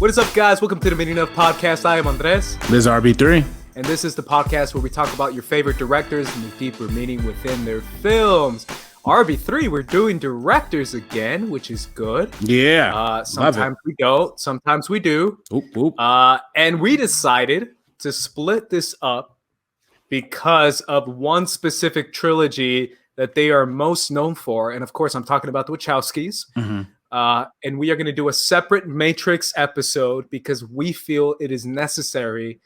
What is up, guys? Welcome to the Meaning of Podcast. I am Andres. This is RB3. And this is the podcast where we talk about your favorite directors and the deeper meaning within their films. RB3, we're doing directors again, which is good. Yeah. Sometimes we don't. Sometimes we do. And we decided to split this up because of one specific trilogy that they are most known for. And of course, I'm talking about the Wachowskis. Mm-hmm. And we are going to do a separate Matrix episode because we feel it is necessary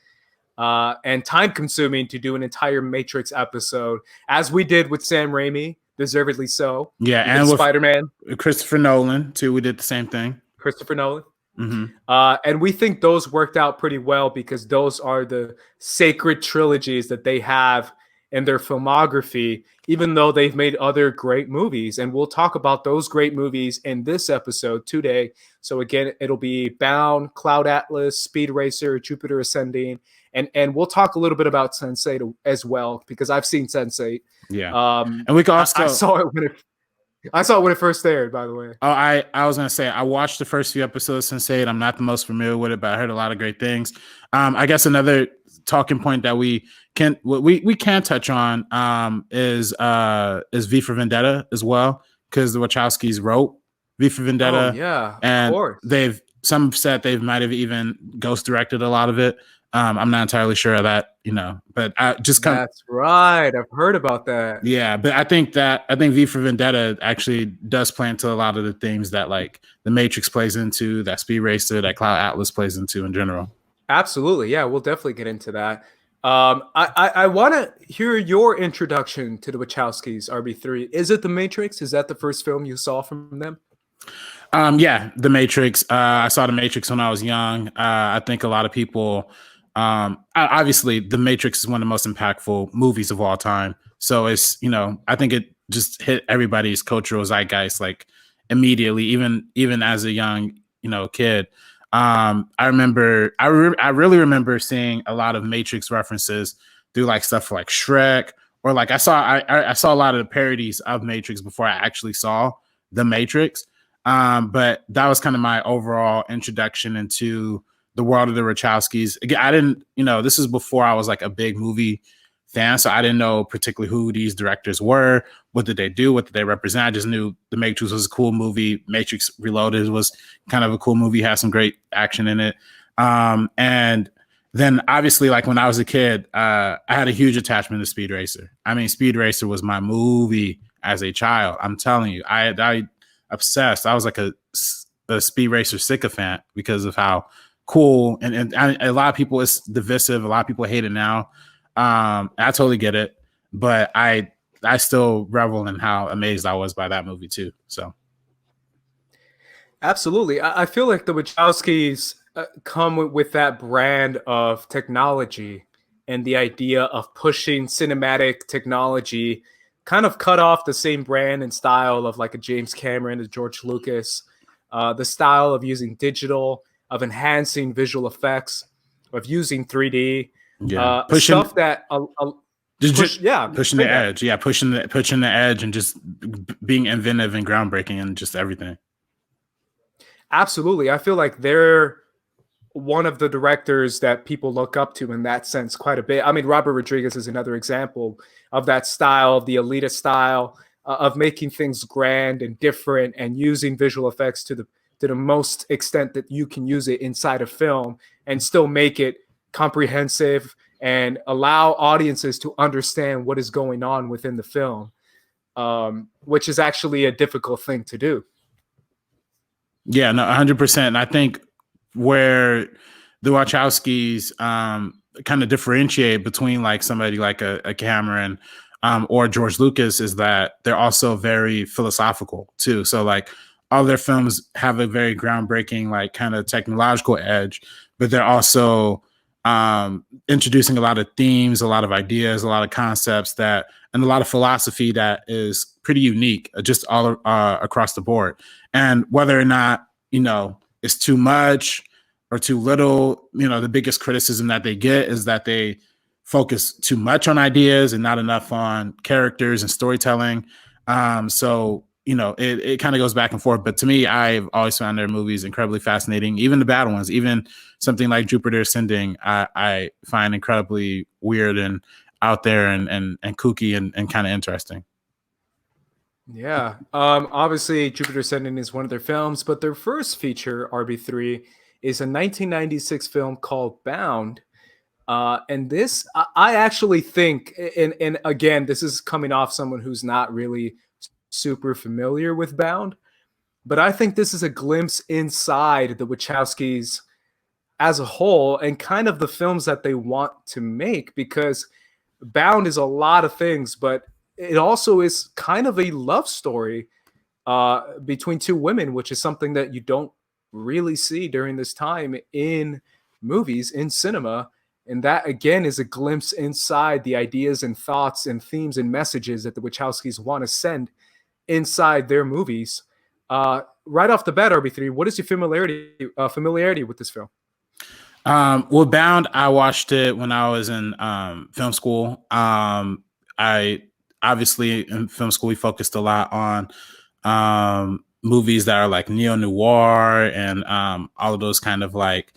and time-consuming to do an entire Matrix episode, as we did with Sam Raimi, deservedly so. Yeah, and with Spider-Man. Christopher Nolan, too. We did the same thing. Christopher Nolan. Mm-hmm. And we think those worked out pretty well because those are the sacred trilogies that they have in their filmography, even though they've made other great movies. And we'll talk about those great movies in this episode today. So again, it'll be Bound, Cloud Atlas, Speed Racer, Jupiter Ascending. And we'll talk a little bit about Sense8 as well, because I've seen Sense8. Yeah. And we can also... I saw it when it first aired, by the way. Oh, I was going to say, I watched the first few episodes of Sense8. I'm not the most familiar with it, but I heard a lot of great things. I guess another talking point that we can touch on is V for Vendetta as well, because the Wachowskis wrote V for Vendetta. Oh, yeah, and of course. Some said they might have even ghost directed a lot of it. I'm not entirely sure of that, but I just that's right. I've heard about that. Yeah, but I think V for Vendetta actually does play into a lot of the themes that like the Matrix plays into, that Speed Racer, that Cloud Atlas plays into in general. Absolutely. Yeah, we'll definitely get into that. I want to hear your introduction to the Wachowskis, RB3. Is it The Matrix? Is that the first film you saw from them? Yeah, The Matrix. I saw The Matrix when I was young. I think a lot of people... obviously, The Matrix is one of the most impactful movies of all time. So it's, I think it just hit everybody's cultural zeitgeist like immediately, even as a young, kid. I really remember seeing a lot of Matrix references through like stuff like Shrek, or like I saw a lot of the parodies of Matrix before I actually saw The Matrix. But that was kind of my overall introduction into the world of the Wachowskis. Again, I didn't, this is before I was like a big movie fan, so I didn't know particularly who these directors were, what did they do, what did they represent. I just knew The Matrix was a cool movie. Matrix Reloaded was kind of a cool movie, had some great action in it. And then obviously, like when I was a kid, I had a huge attachment to Speed Racer. I mean, Speed Racer was my movie as a child. I'm telling you, I obsessed. I was like a Speed Racer sycophant because of how cool and a lot of people, it's divisive. A lot of people hate it now. I totally get it, but I still revel in how amazed I was by that movie too. So absolutely, I feel like the Wachowskis come with that brand of technology and the idea of pushing cinematic technology, kind of cut off the same brand and style of like a James Cameron, a George Lucas, the style of using digital, of enhancing visual effects, of using 3D, stuff that pushing the edge, pushing the edge, and just being inventive and groundbreaking and just everything. Absolutely, I feel like they're one of the directors that people look up to in that sense quite a bit. I mean, Robert Rodriguez is another example of that style, the elitist style of making things grand and different and using visual effects to the most extent that you can use it inside a film and still make it comprehensive and allow audiences to understand what is going on within the film, which is actually a difficult thing to do. Yeah, no, 100%. And I think where the Wachowskis kind of differentiate between like somebody like a Cameron or George Lucas is that they're also very philosophical too. So like, all their films have a very groundbreaking, like kind of technological edge, but they're also introducing a lot of themes, a lot of ideas, a lot of concepts and a lot of philosophy that is pretty unique, just all across the board. And whether or not, it's too much or too little, the biggest criticism that they get is that they focus too much on ideas and not enough on characters and storytelling. So it kind of goes back and forth. But to me, I've always found their movies incredibly fascinating, even the bad ones. Even something like Jupiter Ascending, I find incredibly weird and out there and kooky and kind of interesting. Yeah. Obviously, Jupiter Ascending is one of their films, but their first feature, RB3, is a 1996 film called Bound. And this, I actually think, and again, this is coming off someone who's not really super familiar with Bound, but I think this is a glimpse inside the Wachowskis as a whole and kind of the films that they want to make, because Bound is a lot of things, but it also is kind of a love story between two women, which is something that you don't really see during this time in movies, in cinema. And that, again, is a glimpse inside the ideas and thoughts and themes and messages that the Wachowskis want to send inside their movies. Right off the bat, RB3, what is your familiarity with this film? Well, Bound, I watched it when I was in film school. I obviously in film school we focused a lot on movies that are like neo-noir and all of those kind of like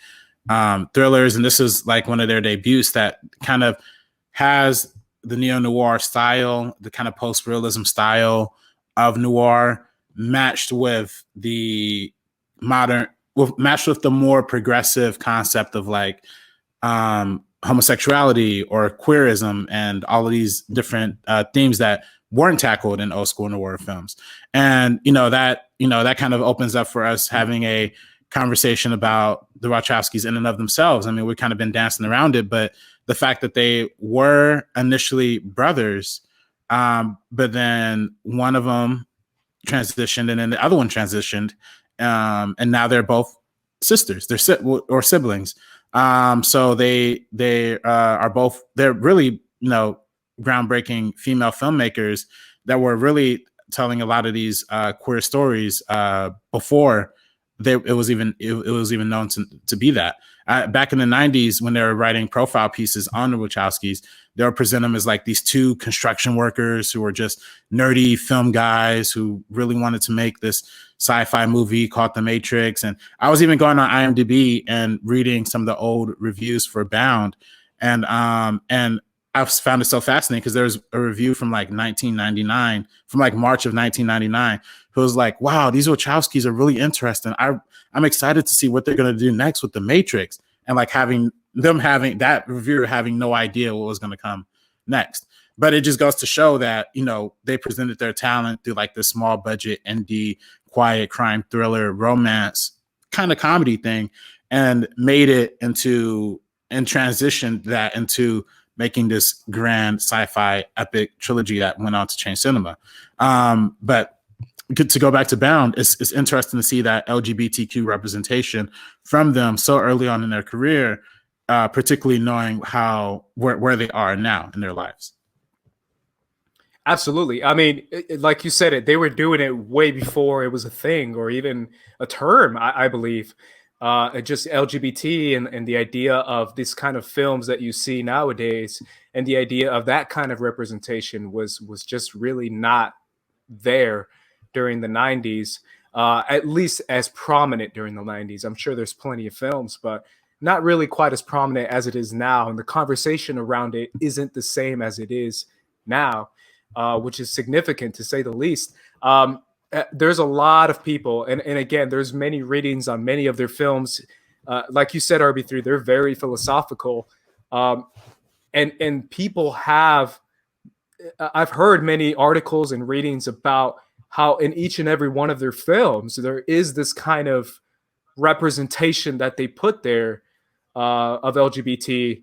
thrillers, and this is like one of their debuts that kind of has the neo-noir style, the kind of post-realism style of noir matched with the matched with the more progressive concept of like homosexuality or queerism and all of these different themes that weren't tackled in old school noir films. And that kind of opens up for us having a conversation about the Wachowskis in and of themselves. I mean, we've kind of been dancing around it, but the fact that they were initially brothers, but then one of them transitioned and then the other one transitioned, and now they're both sisters, or siblings. So they're really groundbreaking female filmmakers that were really telling a lot of these queer stories before it was even known to be that. Back in the 90s, when they were writing profile pieces on the Wachowskis, they would present them as like these two construction workers who were just nerdy film guys who really wanted to make this sci-fi movie called The Matrix. And I was even going on IMDb and reading some of the old reviews for Bound, and I found it so fascinating because there's a review from like 1999, from like March of 1999, who was like, wow, these Wachowskis are really interesting. I'm excited to see what they're going to do next with The Matrix. And like having that reviewer having no idea what was going to come next. But it just goes to show that, they presented their talent through like this small budget, indie, quiet crime thriller, romance kind of comedy thing, and made it into and transitioned that into making this grand sci-fi epic trilogy that went on to change cinema. But to go back to Bound, it's interesting to see that LGBTQ representation from them so early on in their career, particularly knowing where they are now in their lives. Absolutely. I mean, like you said, they were doing it way before it was a thing or even a term, I believe. Just LGBT and the idea of this kind of films that you see nowadays, and the idea of that kind of representation was just really not there during the 90s, at least as prominent during the 90s. I'm sure there's plenty of films, but not really quite as prominent as it is now. And the conversation around it isn't the same as it is now, which is significant to say the least. There's a lot of people, and again, there's many readings on many of their films. Like you said, RB3, they're very philosophical. And people I've heard many articles and readings about how in each and every one of their films, there is this kind of representation that they put there of LGBT.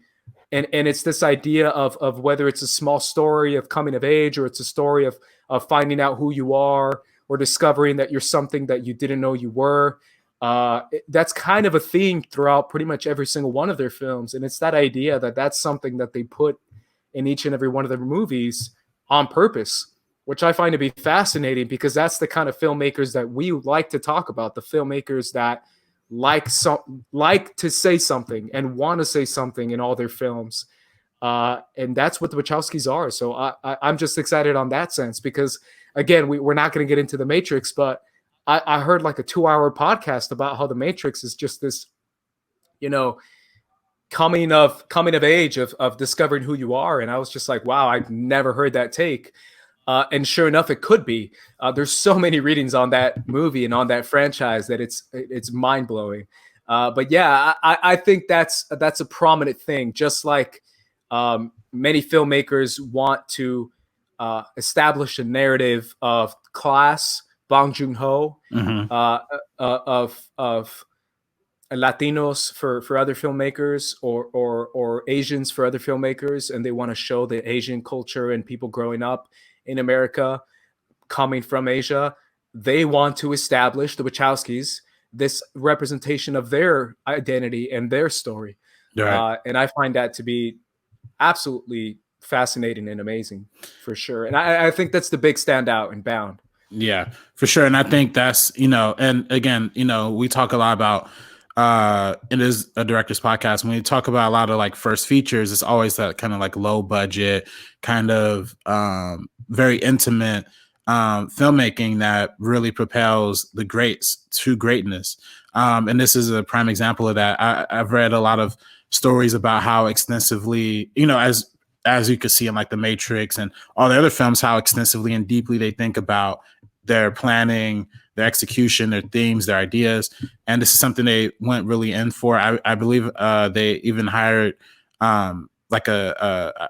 And it's this idea of whether it's a small story of coming of age, or it's a story of finding out who you are, or discovering that you're something that you didn't know you were. That's kind of a theme throughout pretty much every single one of their films. And it's that idea that that's something that they put in each and every one of their movies on purpose, which I find to be fascinating, because that's the kind of filmmakers that we like to talk about, the filmmakers that like to say something and want to say something in all their films. And that's what the Wachowskis are. So I'm just excited on that sense, because again, we're not going to get into the Matrix, but I heard like a 2-hour podcast about how the Matrix is just this, you know, coming of age of discovering who you are. And I was just like, wow, I've never heard that take. And sure enough, it could be. There's so many readings on that movie and on that franchise that it's mind blowing. But yeah, I think that's a prominent thing. Just like many filmmakers want to establish a narrative of class, Bong Joon-ho, of Latinos for other filmmakers, or Asians for other filmmakers, and they want to show the Asian culture and people growing up in America coming from Asia. They want to establish, the Wachowskis, this representation of their identity and their story. Right. And I find that to be absolutely fascinating and amazing, for sure. And I think that's the big standout in Bound. Yeah, for sure. And I think that's, and again, we talk a lot about, it is a director's podcast. When we talk about a lot of like first features, it's always that kind of like low budget, kind of very intimate filmmaking that really propels the greats to greatness. And this is a prime example of that. I've read a lot of stories about how extensively, as you could see in like The Matrix and all the other films, how extensively and deeply they think about their planning, their execution, their themes, their ideas. And this is something they went really in for. I believe they even hired like a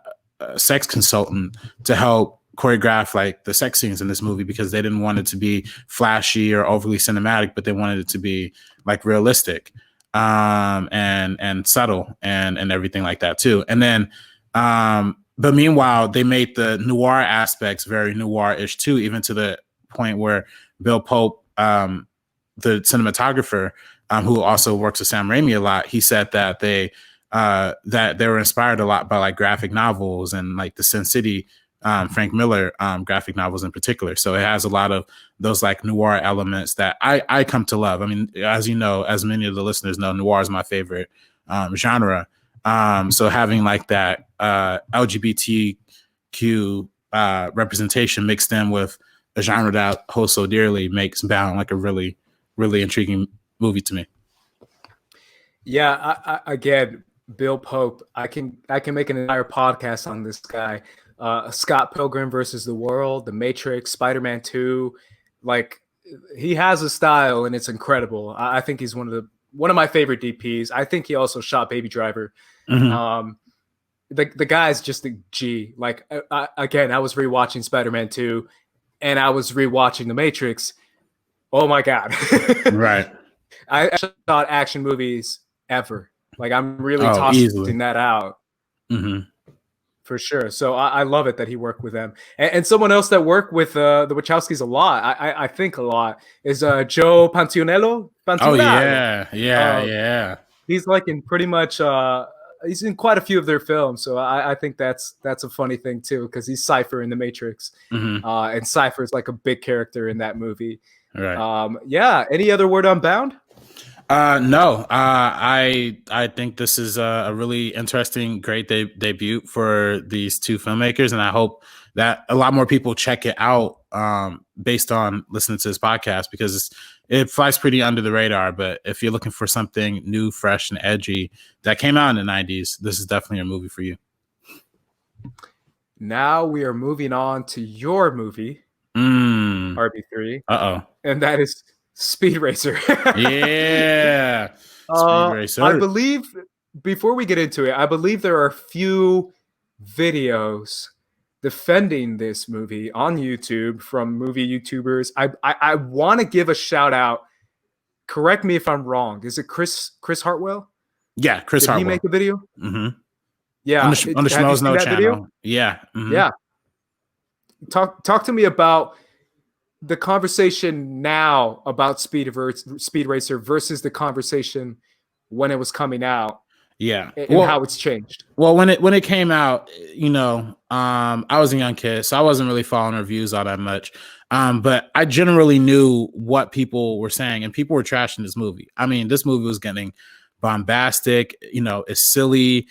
sex consultant to help choreograph like the sex scenes in this movie, because they didn't want it to be flashy or overly cinematic, but they wanted it to be like realistic and subtle and everything like that too. And then but meanwhile, they made the noir aspects very noir-ish too, even to the point where Bill Pope, the cinematographer, who also works with Sam Raimi a lot, he said that they were inspired a lot by like graphic novels and like the Sin City, Frank Miller graphic novels in particular. So it has a lot of those like noir elements that I come to love. I mean, as you know, as many of the listeners know, noir is my favorite genre. So having like that LGBTQ representation mixed in with a genre that I hold so dearly makes Bound like a really, really intriguing movie to me. Yeah, again, Bill Pope, I can make an entire podcast on this guy. Scott Pilgrim versus the World, The Matrix, Spider-Man 2, like he has a style and it's incredible. I think he's one of my favorite DPs. I think he also shot Baby Driver. Mm-hmm. The guy's just a G. Like I was rewatching Spider-Man 2 and I was rewatching The Matrix. Oh my God. Right. I actually thought action movies ever. Like I'm really tossing that out. Mm-hmm. For sure. So I love it that he worked with them. And someone else that worked with the Wachowskis a lot, I think a lot, is Joe Pantoliano. Oh, yeah. He's like in pretty much, he's in quite a few of their films. So I think that's a funny thing too, because he's Cypher in The Matrix. Mm-hmm. And Cypher is like a big character in that movie. Right. Yeah. Any other word on Bound? No, I think this is a really interesting, great debut for these two filmmakers. And I hope that a lot more people check it out based on listening to this podcast, because it flies pretty under the radar. But if you're looking for something new, fresh, and edgy that came out in the 90s, this is definitely a movie for you. Now we are moving on to your movie, RB3. Uh-oh. And that is Speed Racer. Yeah. Speed Racer. I believe, before we get into it, I believe there are a few videos defending this movie on YouTube from movie YouTubers. I want to give a shout out. Correct me if I'm wrong. Is it Chris Hartwell? Yeah, Chris Hartwell. Did he make a video? Mm-hmm. Yeah. On the Schmoes No channel. Video? Yeah. Mm-hmm. Yeah. Talk to me about the conversation now about Speed Racer versus the conversation when it was coming out. Yeah. And how it's changed. Well, when it came out, I was a young kid, so I wasn't really following reviews all that much. But I generally knew what people were saying, and people were trashing this movie. I mean, this movie was getting bombastic, it's silly.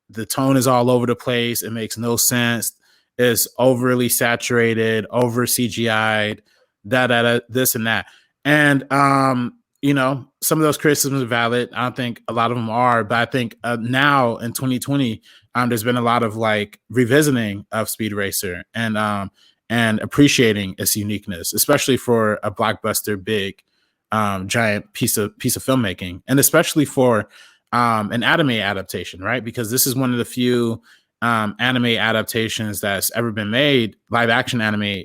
The tone is all over the place. It makes no sense. is overly saturated, over CGI'd, this and that. And some of those criticisms are valid. I don't think a lot of them are, but I think now in 2020, there's been a lot of like revisiting of Speed Racer and appreciating its uniqueness, especially for a blockbuster, big, giant piece of filmmaking, and especially for an anime adaptation, right? Because this is one of the few anime adaptations that's ever been made, live action anime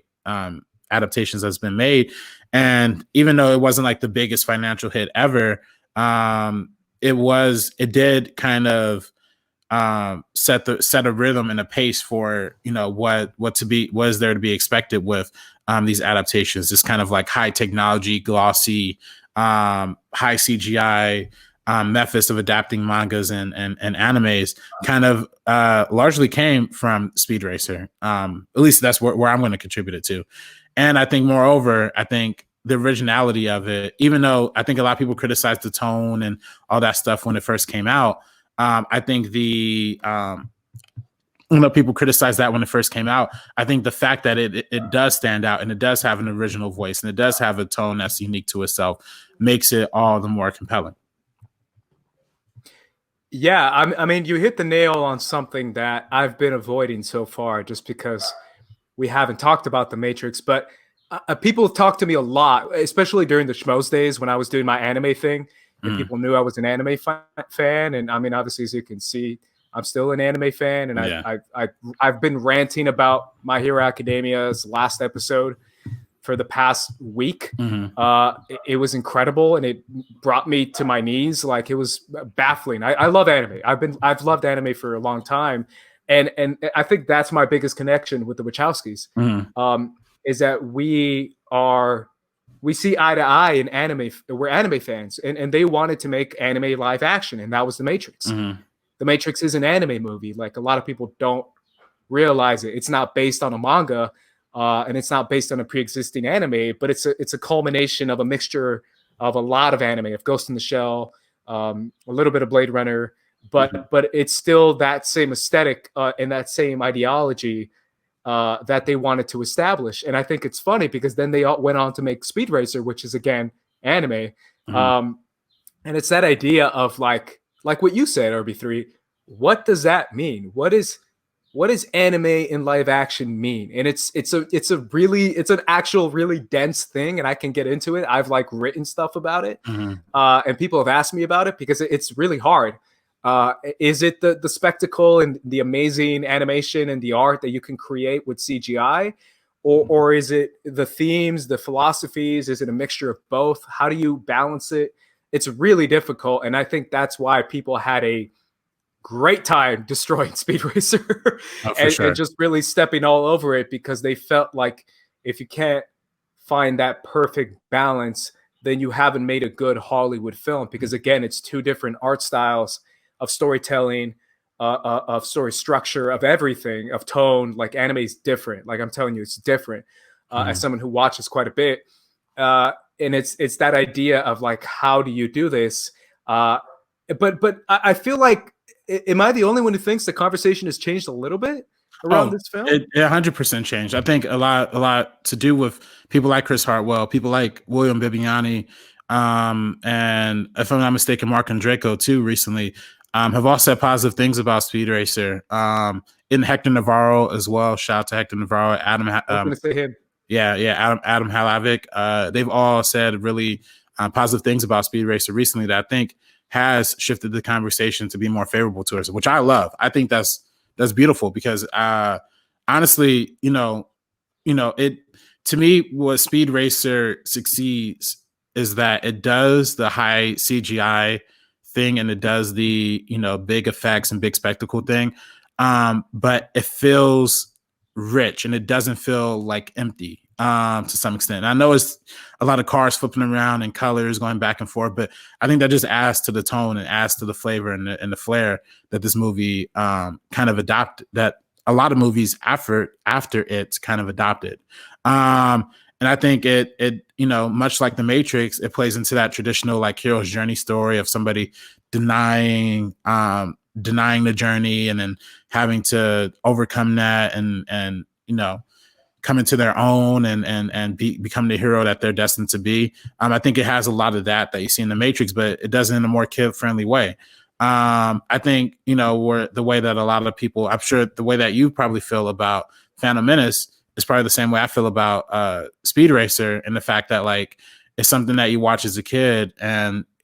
adaptations that's been made. And even though it wasn't like the biggest financial hit ever, it did kind of set a rhythm and a pace for what is there to be expected with these adaptations. This kind of like high technology, glossy, high CGI methods of adapting mangas and animes kind of largely came from Speed Racer. At least that's where I'm going to contribute it to. And I think, moreover, the originality of it, even though I think a lot of people criticized the tone and all that stuff when it first came out, I think people criticized that when it first came out. I think the fact that it does stand out and it does have an original voice and it does have a tone that's unique to itself makes it all the more compelling. Yeah, I mean, you hit the nail on something that I've been avoiding so far just because we haven't talked about The Matrix, but people talk to me a lot, especially during the Schmoes days when I was doing my anime thing, and people knew I was an anime fan. And I mean, obviously, as you can see, I'm still an anime fan, and I've been ranting about My Hero Academia's last episode for the past week. It was incredible, and it brought me to my knees. Like, it was baffling. I love anime. I've loved anime for a long time, and I think that's my biggest connection with the Wachowskis. Is that we see eye to eye in anime. We're anime fans, and they wanted to make anime live action, and that was The Matrix. The Matrix is an anime movie. Like, a lot of people don't realize it. It's not based on a manga, and it's not based on a pre-existing anime, but it's a culmination of a mixture of a lot of anime, of Ghost in the Shell, a little bit of Blade Runner, but it's still that same aesthetic and that same ideology that they wanted to establish. And I think it's funny because then they all went on to make Speed Racer, which is, again, anime. And it's that idea of like what you said, RB3. What does that mean? What does anime in live action mean? And it's an actual really dense thing, and I can get into it. I've like written stuff about it, and people have asked me about it because it's really hard. Is it the spectacle and the amazing animation and the art that you can create with CGI? Or is it the themes, the philosophies? Is it a mixture of both? How do you balance it? It's really difficult. And I think that's why people had a great time destroying Speed Racer and just really stepping all over it, because they felt like if you can't find that perfect balance, then you haven't made a good Hollywood film. Because again, it's two different art styles of storytelling, of story structure, of everything, of tone. Like, anime is different. Like, I'm telling you, it's different. As someone who watches quite a bit, and it's that idea of like, how do you do this? But I feel like, am I the only one who thinks the conversation has changed a little bit around this film? It 100% changed. I think a lot to do with people like Chris Hartwell, people like William Bibiani, and if I'm not mistaken, Mark Andreyko too recently, have all said positive things about Speed Racer. In Hector Navarro as well. Shout out to Hector Navarro, Adam. I was going to say him. Adam Halavic. They've all said really positive things about Speed Racer recently that I think has shifted the conversation to be more favorable to us, which I love. I think that's beautiful because honestly, it, to me, what Speed Racer succeeds is that it does the high CGI thing and it does the, big effects and big spectacle thing. But it feels rich and it doesn't feel like empty to some extent. And I know it's a lot of cars flipping around and colors going back and forth, but I think that just adds to the tone and adds to the flavor and the flair that this movie kind of adopted, that a lot of movies after it's kind of adopted. And I think it much like The Matrix, it plays into that traditional like hero's journey story of somebody denying denying the journey and then having to overcome that and you know, come into their own and become the hero that they're destined to be. I think it has a lot of that you see in the Matrix, but it does it in a more kid-friendly way. I think, you know, the way that a lot of people, I'm sure the way that you probably feel about Phantom Menace is probably the same way I feel about Speed Racer, and the fact that like it's something that you watch as a kid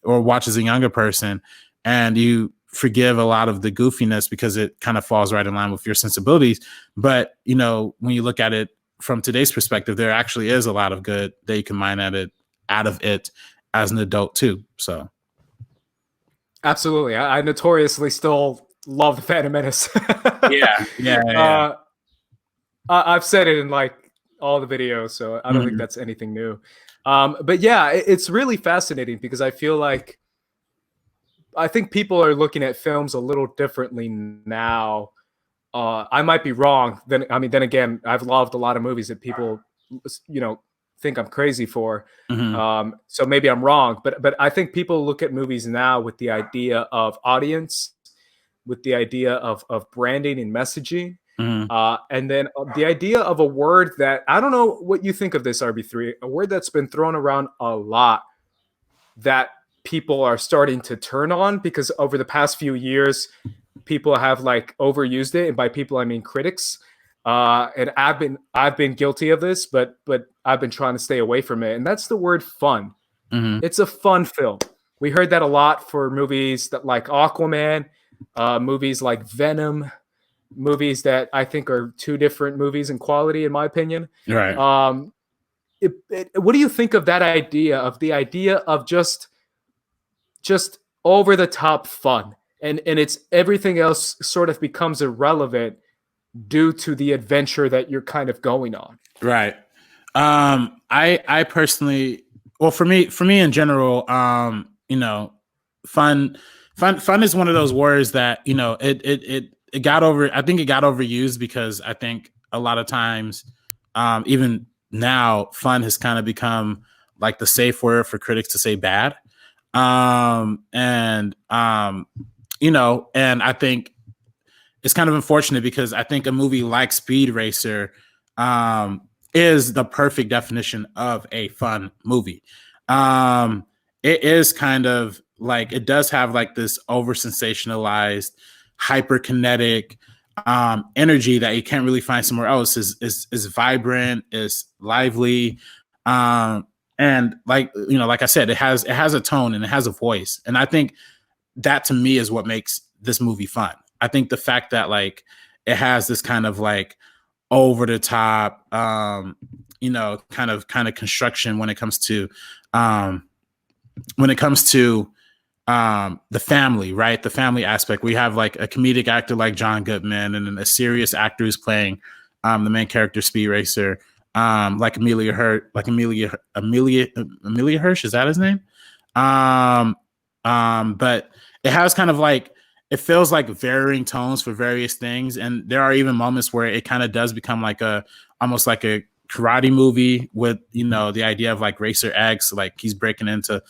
or watch as a younger person, and you forgive a lot of the goofiness because it kind of falls right in line with your sensibilities. But, you know, when you look at it from today's perspective, there actually is a lot of good that you can mine out of it as an adult too. So. Absolutely. I notoriously still love the Phantom Menace. Yeah. I've said it in like all the videos, so I don't think that's anything new. But yeah, it's really fascinating because I think people are looking at films a little differently now. I might be wrong. Then again, I've loved a lot of movies that people, you know, think I'm crazy for. So maybe I'm wrong, but I think people look at movies now with the idea of audience, with the idea of branding and messaging, and then the idea of a word that, I don't know what you think of this, RB3, a word that's been thrown around a lot that people are starting to turn on because over the past few years, people have like overused it, and by people I mean critics. And I've been guilty of this, but I've been trying to stay away from it. And that's the word fun. It's a fun film. We heard that a lot for movies that like Aquaman, movies like Venom, movies that I think are two different movies in quality, in my opinion. Right. What do you think of that idea, of the idea of just over the top fun, and it's everything else sort of becomes irrelevant due to the adventure that you're kind of going on? Right. I personally, well, for me in general, you know, fun is one of those words that, you know, it got I think it got overused because I think a lot of times, even now, fun has kind of become like the safe word for critics to say bad. You know, and I think it's kind of unfortunate because I think a movie like Speed Racer is the perfect definition of a fun movie. It is kind of like, it does have like this over sensationalized, hyperkinetic energy that you can't really find somewhere else. Is vibrant, is lively, and like, you know, like I said, it has a tone and it has a voice, and I think that to me is what makes this movie fun. I think the fact that like it has this kind of like over the top, you know, kind of construction when it comes to the family, right? The family aspect. We have like a comedic actor like John Goodman, and then a serious actor who's playing the main character, Speed Racer, like Amelia Hirsch, is that his name? But it has kind of like, it feels like varying tones for various things. And there are even moments where it kind of does become like almost like a karate movie with, you know, the idea of like Racer X, like he's breaking into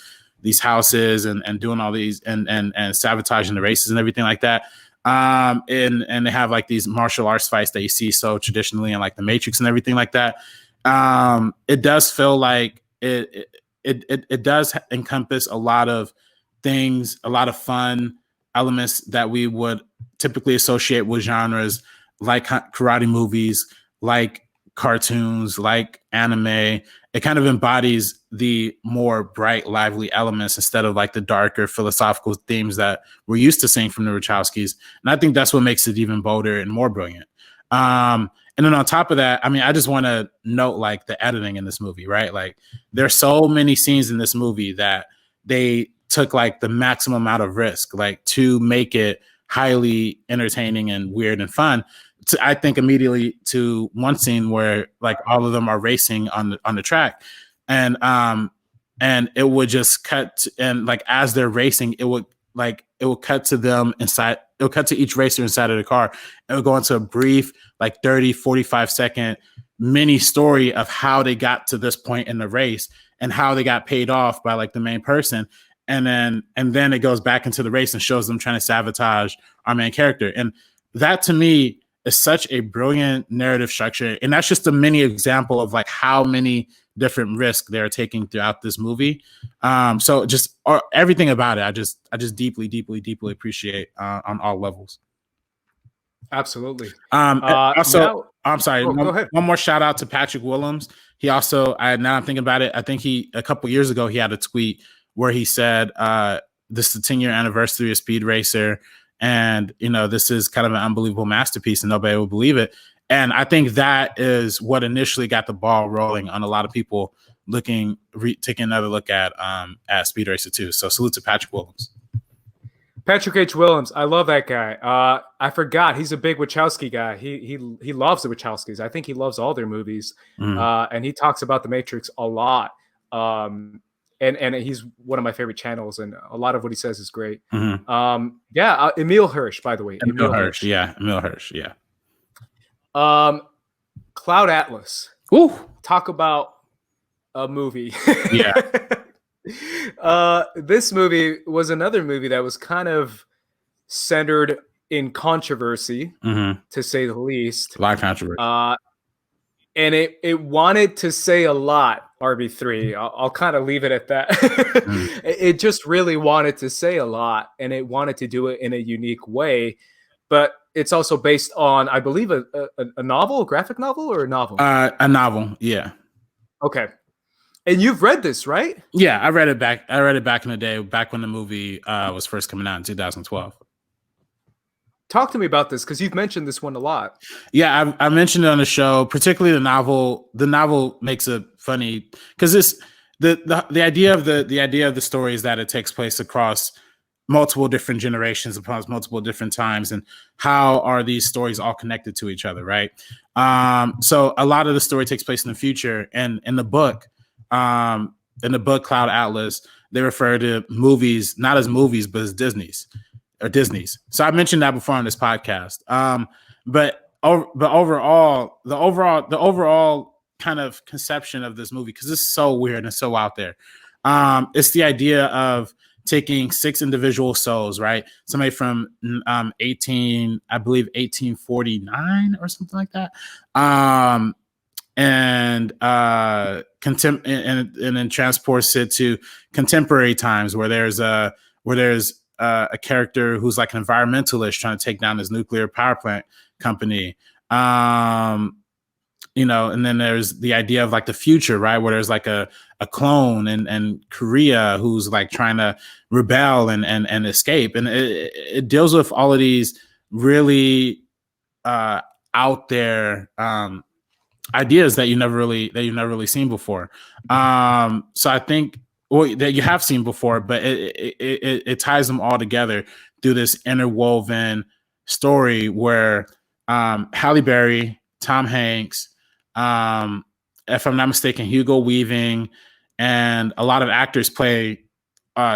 these houses and doing all these and sabotaging the races and everything like that. And they have like these martial arts fights that you see so traditionally in like the Matrix and everything like that. It does feel like it does encompass a lot of things, a lot of fun elements that we would typically associate with genres like karate movies, like cartoons, like anime. It kind of embodies the more bright, lively elements instead of like the darker philosophical themes that we're used to seeing from the Wachowskis. And I think that's what makes it even bolder and more brilliant. And then on top of that, I mean, I just want to note like the editing in this movie, right? Like there's so many scenes in this movie that they took like the maximum amount of risk, like to make it highly entertaining and weird and fun. I think immediately to one scene where like all of them are racing on the track, and it would just cut and like as they're racing, it would cut to them inside. It would cut to each racer inside of the car. It would go into a brief like 30, 45-second mini story of how they got to this point in the race and how they got paid off by like the main person. and then it goes back into the race and shows them trying to sabotage our main character. And that to me is such a brilliant narrative structure. And that's just a mini example of like how many different risks they're taking throughout this movie. So just everything about it, I just deeply, deeply, deeply appreciate on all levels. Absolutely. Also, now, I'm sorry. go ahead. One more shout out to Patrick Willems. He also, now I'm thinking about it, I think a couple years ago, he had a tweet where he said, this is the 10-year anniversary of Speed Racer. And, this is kind of an unbelievable masterpiece and nobody will believe it. And I think that is what initially got the ball rolling on a lot of people taking another look at Speed Racer 2. So salute to Patrick Willems. Patrick H. Willems, I love that guy. I forgot he's a big Wachowski guy. He loves the Wachowskis. I think he loves all their movies, and he talks about The Matrix a lot. And he's one of my favorite channels, and a lot of what he says is great. Emil Hirsch, by the way. Emil Hirsch, yeah. Cloud Atlas. Ooh. Talk about a movie. Yeah. This movie was another movie that was kind of centered in controversy, to say the least. A lot of controversy. And it wanted to say a lot, RB3. I'll kind of leave it at that. It just really wanted to say a lot, and it wanted to do it in a unique way. But it's also based on, I believe, a novel, a graphic novel, or a novel? A novel, yeah. Okay. And you've read this, right? Yeah, I read it back in the day, back when the movie was first coming out in 2012. Talk to me about this, because you've mentioned this one a lot. Yeah, I mentioned it on the show, particularly the novel. The novel makes it funny because the idea of the story is that it takes place across multiple different generations, across multiple different times, and how are these stories all connected to each other, right? So a lot of the story takes place in the future, and in the book Cloud Atlas, they refer to movies not as movies but as Disney's. So I mentioned that before on this podcast. But overall, the overall kind of conception of this movie, because it's so weird and so out there, it's the idea of taking 6 individual souls, right? Somebody from 1849 or something like that, and then transports it to contemporary times where there's a character who's like an environmentalist trying to take down this nuclear power plant company. And then there's the idea of like the future, right? Where there's like a clone and Korea who's like trying to rebel and escape. And it deals with all of these really out there ideas that you've never really seen before. So I think, well, that you have seen before, but it ties them all together through this interwoven story where Halle Berry, Tom Hanks, if I'm not mistaken, Hugo Weaving, and a lot of actors play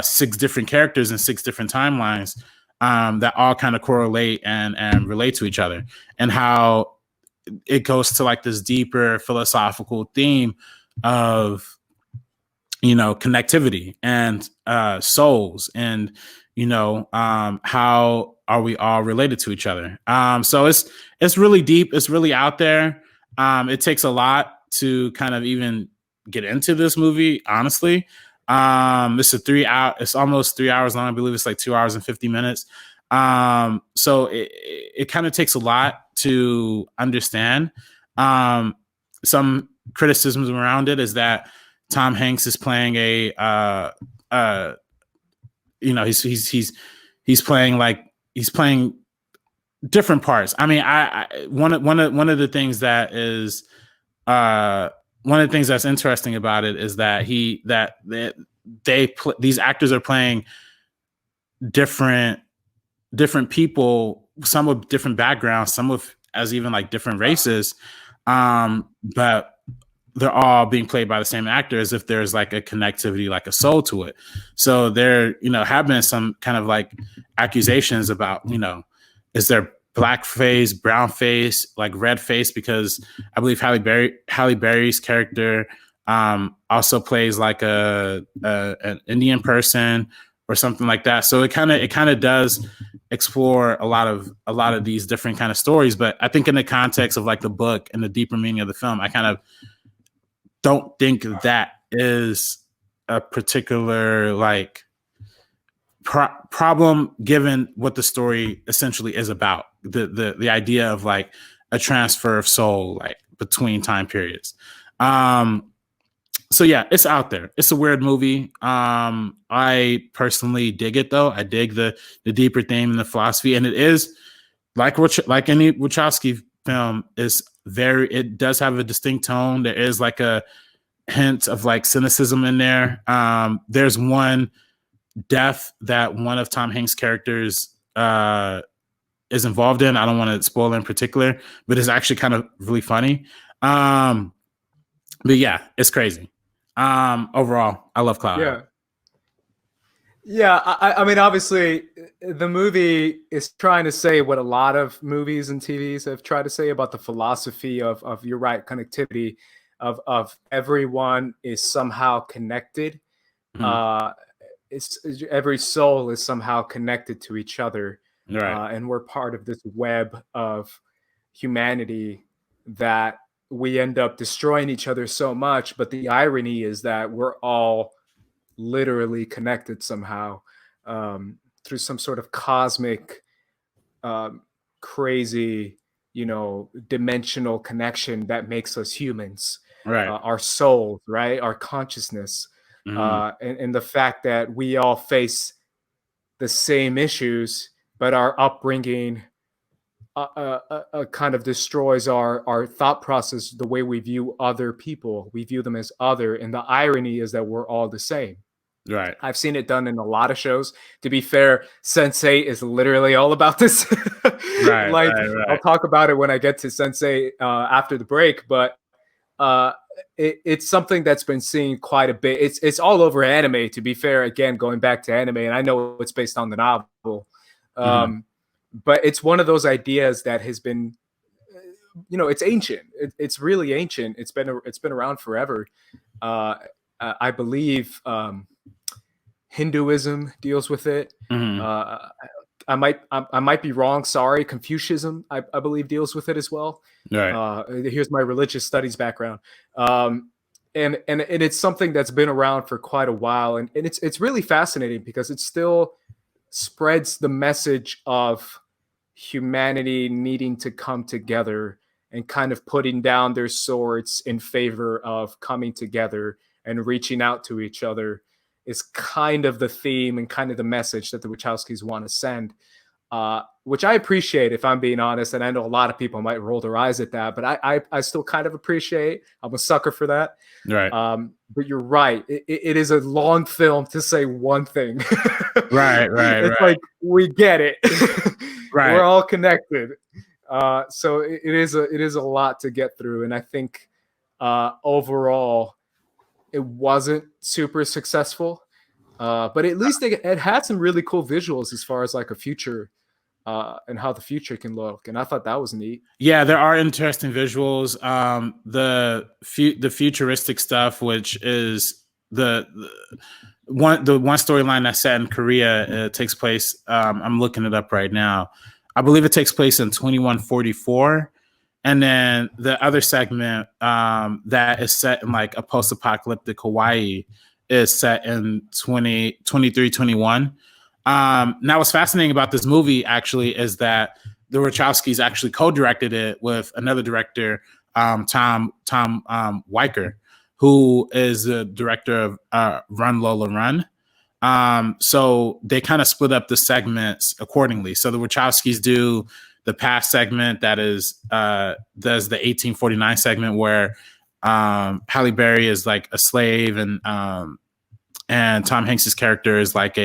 6 different characters in 6 different timelines that all kind of correlate and relate to each other, and how it goes to like this deeper philosophical theme of connectivity and souls, and how are we all related to each other. So it's really deep, it's really out there. It takes a lot to kind of even get into this movie, honestly. It's almost 3 hours long. I believe it's like 2 hours and 50 minutes. So it kind of takes a lot to understand. Some criticisms around it is that Tom Hanks is playing he's playing different parts. I mean, one of the things that's interesting about it is that these actors are playing different people, some with different backgrounds, some with as even like different races, but they're all being played by the same actor, as if there's like a connectivity, like a soul to it. So there, have been some kind of like accusations about, is there black face, brown face, like red face? Because I believe Halle Berry's character also plays like an Indian person or something like that. So it kind of does explore a lot of these different kind of stories. But I think in the context of like the book and the deeper meaning of the film, I kind of don't think that is a particular like problem given what the story essentially is about. The idea of like a transfer of soul like between time periods. So yeah, it's out there. It's a weird movie. I personally dig it though. I dig the deeper theme and the philosophy, and it is like any Wachowski film it does have a distinct tone. There is like a hint of like cynicism in there. There's one death that one of Tom Hanks' characters is involved in. I don't want to spoil in particular, but it's actually kind of really funny. But yeah, it's crazy. Overall, I love Cloud. Yeah. I mean, obviously, the movie is trying to say what a lot of movies and TVs have tried to say about the philosophy of you're right, connectivity, of everyone is somehow connected. Mhm. Every soul is somehow connected to each other, Right. and we're part of this web of humanity that we end up destroying each other so much. But the irony is that we're all literally connected somehow, through some sort of cosmic, crazy, dimensional connection that makes us humans, Right. our souls, right? Our consciousness, Mhm. and the fact that we all face the same issues, but our upbringing kind of destroys our thought process, the way we view other people. We view them as other, and the irony is that we're all the same. Right. I've seen it done in a lot of shows. To be fair, Sense8 is literally all about this. Right. Like, Right. I'll Right. talk about it when I get to Sense8 after the break, but uh, it's something that's been seen quite a bit. It's all over anime. To be fair, again, going back to anime, and I know it's based on the novel, Mhm. but it's one of those ideas that has been, it's ancient. It's really ancient. It's been around forever. Uh, I believe Hinduism deals with it. Mhm. Uh, I might be wrong. Sorry, Confucianism I believe deals with it as well. Right. Here's my religious studies background, and it's something that's been around for quite a while, and it's really fascinating because it still spreads the message of humanity needing to come together and kind of putting down their swords in favor of coming together and reaching out to each other is kind of the theme and kind of the message that the Wachowskis want to send, which I appreciate, if I'm being honest. And I know a lot of people might roll their eyes at that, but I still kind of appreciate. I'm a sucker for that. Right. But you're right. It is a long film to say one thing. Right. Right. It's Right. like, we get it. We're Right. all connected. So it is a lot to get through, and I think overall it wasn't super successful. But at least it had some really cool visuals as far as like a future, and how the future can look, and I thought that was neat. Yeah, there are interesting visuals. The futuristic stuff, which is the one storyline that's set in Korea, takes place. I'm looking it up right now. I believe it takes place in 2144, and then the other segment that is set in like a post-apocalyptic Hawaii is set in 2321. Now, what's fascinating about this movie actually is that the Wachowskis actually co-directed it with another director, Tom Weicker, who is the director of Run Lola Run. So they kind of split up the segments accordingly. So the Wachowskis do the past segment that does the 1849 segment where Halle Berry is like a slave, and Tom Hanks's character is like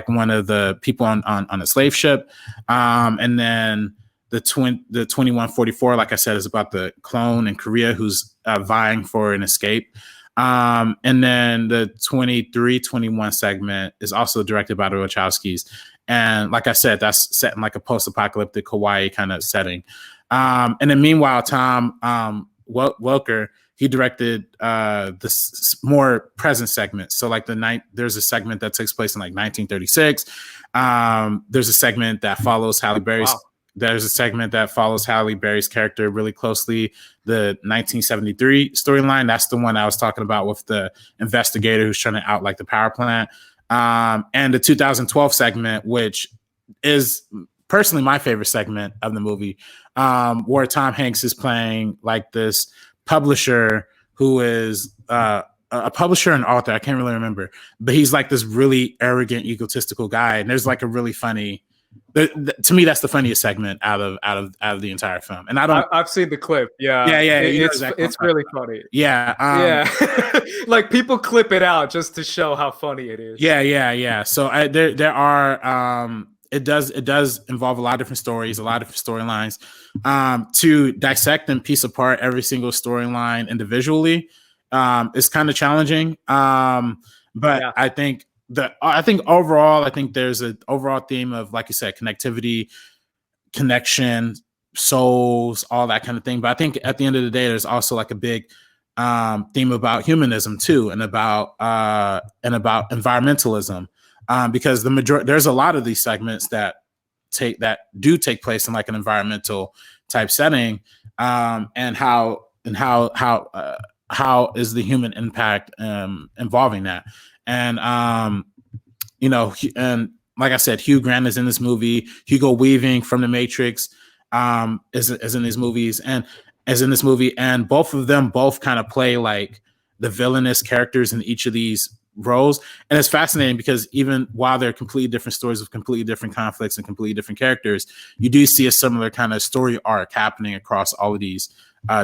one of the people on a slave ship. And then the 2144, like I said, is about the clone in Korea who's vying for an escape. And then the 2321 segment is also directed by the Wachowskis. And like I said, that's set in like a post-apocalyptic Hawaii kind of setting. And then meanwhile, Tom Welker, he directed more present segments. So like there's a segment that takes place in like 1936. There's a segment that follows Halle Berry's. Wow. There's a segment that follows Halle Berry's character really closely. The 1973 storyline, that's the one I was talking about with the investigator who's trying to out like the power plant. And the 2012 segment, which is personally my favorite segment of the movie, where Tom Hanks is playing like this publisher who is a publisher and author. I can't really remember, but he's like this really arrogant, egotistical guy. And there's like a really funny, to me, that's the funniest segment out of the entire film. And I've seen the clip. Yeah. It's really funny. Yeah. Yeah. Like people clip it out just to show how funny it is. Yeah. So there are, it does involve a lot of different stories, a lot of different storylines. To dissect and piece apart every single storyline individually is kind of challenging. But yeah. I think overall, there's an overall theme of, like you said, connectivity, connection, souls, all that kind of thing. But I think at the end of the day, there's also like a big theme about humanism too, and about environmentalism. Because there's a lot of these segments that do take place in like an environmental type setting, and how is the human impact involving that? And and like I said, Hugh Grant is in this movie. Hugo Weaving from The Matrix is in these movies and is in this movie, and both of them kind of play like the villainous characters in each of these roles. And it's fascinating because even while they're completely different stories with completely different conflicts and completely different characters, you do see a similar kind of story arc happening across all of these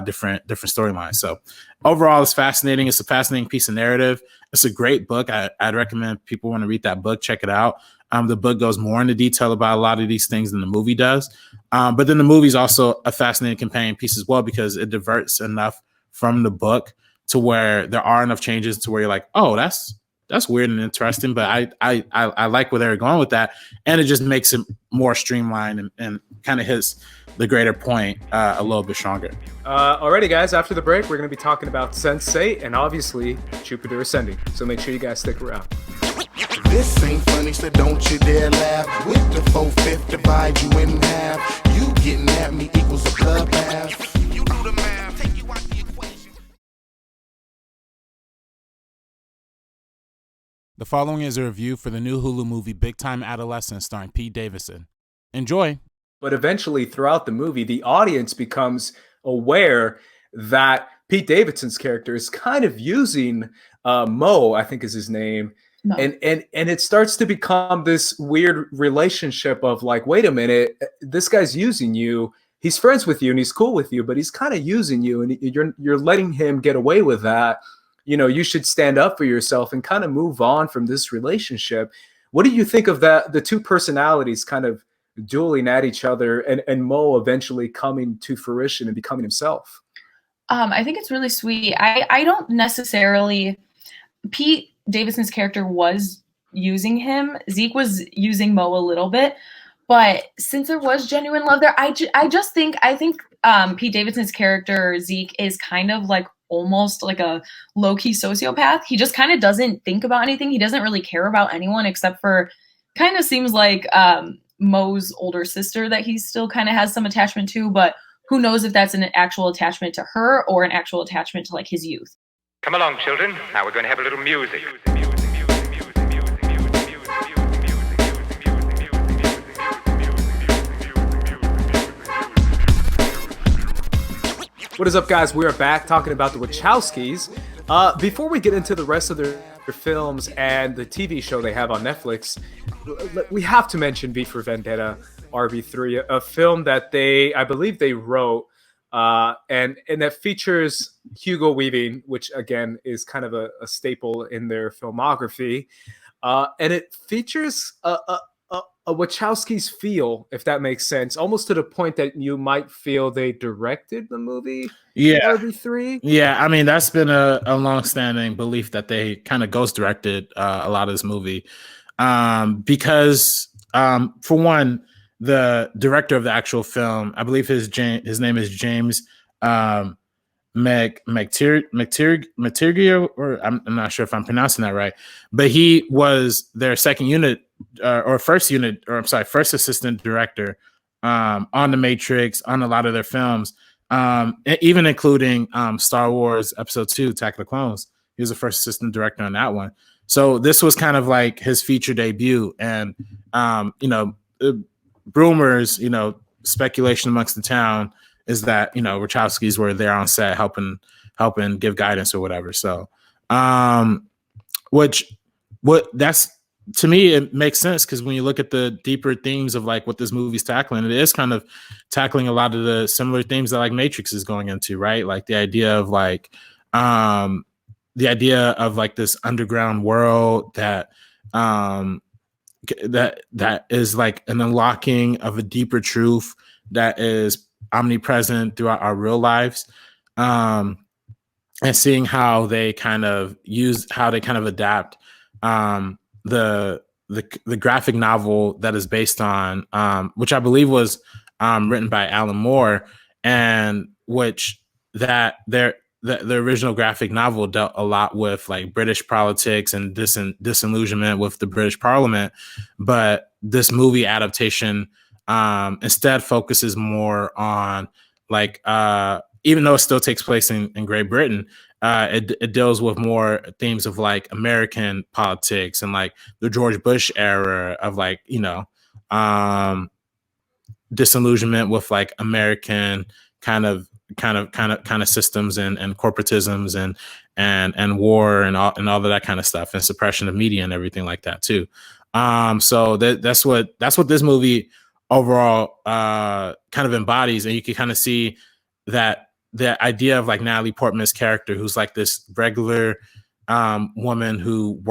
different storylines. So overall, it's fascinating. It's a fascinating piece of narrative. It's a great book. I'd recommend people want to read that book, check it out. The book goes more into detail about a lot of these things than the movie does. But then the movie is also a fascinating companion piece as well, because it diverts enough from the book to where there are enough changes to where you're like, oh, that's weird and interesting, but I like where they're going with that, and it just makes it more streamlined and kind of hits the greater point a little bit stronger. Alrighty, guys. After the break, we're going to be talking about Sense8 and obviously Jupiter Ascending. So make sure you guys stick around. This ain't funny, so don't you dare laugh. With the 4/5 divide you in half. You getting at me equals a bloodbath. You do the math, take you out the equation. The following is a review for the new Hulu movie Big Time Adolescent starring Pete Davidson. Enjoy. But eventually, throughout the movie, the audience becomes aware that Pete Davidson's character is kind of using Mo, I think is his name. No. And it starts to become this weird relationship of like, wait a minute, this guy's using you. He's friends with you and he's cool with you, but he's kind of using you, and you're letting him get away with that. You know, you should stand up for yourself and kind of move on from this relationship. What do you think of that? The two personalities kind of dueling at each other, and Mo eventually coming to fruition and becoming himself. I think it's really sweet. I don't necessarily, Pete Davidson's character was using him. Zeke was using Mo a little bit, but since there was genuine love there, I think Pete Davidson's character Zeke is kind of like almost like a low-key sociopath. He just kind of doesn't think about anything. He doesn't really care about anyone except for, kind of seems like Mo's older sister that he still kind of has some attachment to, but who knows if that's an actual attachment to her or an actual attachment to like his youth. Come along, children. Now we're going to have a little music. What is up, guys? We are back talking about the Wachowskis. Before we get into the rest of their films and the TV show they have on Netflix, we have to mention V for Vendetta, RV3, a film that I believe they wrote, and that features Hugo Weaving, which again is kind of a staple in their filmography, and it features a Wachowskis feel, if that makes sense, almost to the point that you might feel they directed the movie. Yeah, RV3. Yeah, I mean that's been a long-standing belief that they kind of ghost directed a lot of this movie, because for one, the director of the actual film, I believe his name is James Matirgio, or I'm not sure if I'm pronouncing that right, but he was their second unit or first unit, or I'm sorry, first assistant director on The Matrix, on a lot of their films, even including Star Wars Episode 2, Attack of the Clones. He was the first assistant director on that one. So this was kind of like his feature debut. And, rumors, speculation amongst the town is that, Wachowskis were there on set helping give guidance or whatever. So, to me, it makes sense, because when you look at the deeper themes of like what this movie's tackling, it is kind of tackling a lot of the similar themes that like Matrix is going into, right? Like the idea of this underground world that is like an unlocking of a deeper truth that is omnipresent throughout our real lives, and seeing how they kind of adapt the graphic novel that is based on, which I believe was written by Alan Moore, and which the original graphic novel dealt a lot with like British politics and disillusionment with the British Parliament, but this movie adaptation instead focuses more on like, even though it still takes place in Great Britain, it deals with more themes of like American politics and like the George Bush era of like, disillusionment with like American kind of systems and corporatisms and war and all of that kind of stuff, and suppression of media and everything like that too. So that's what this movie overall kind of embodies, and you can kind of see that the idea of like Natalie Portman's character, who's like this regular woman who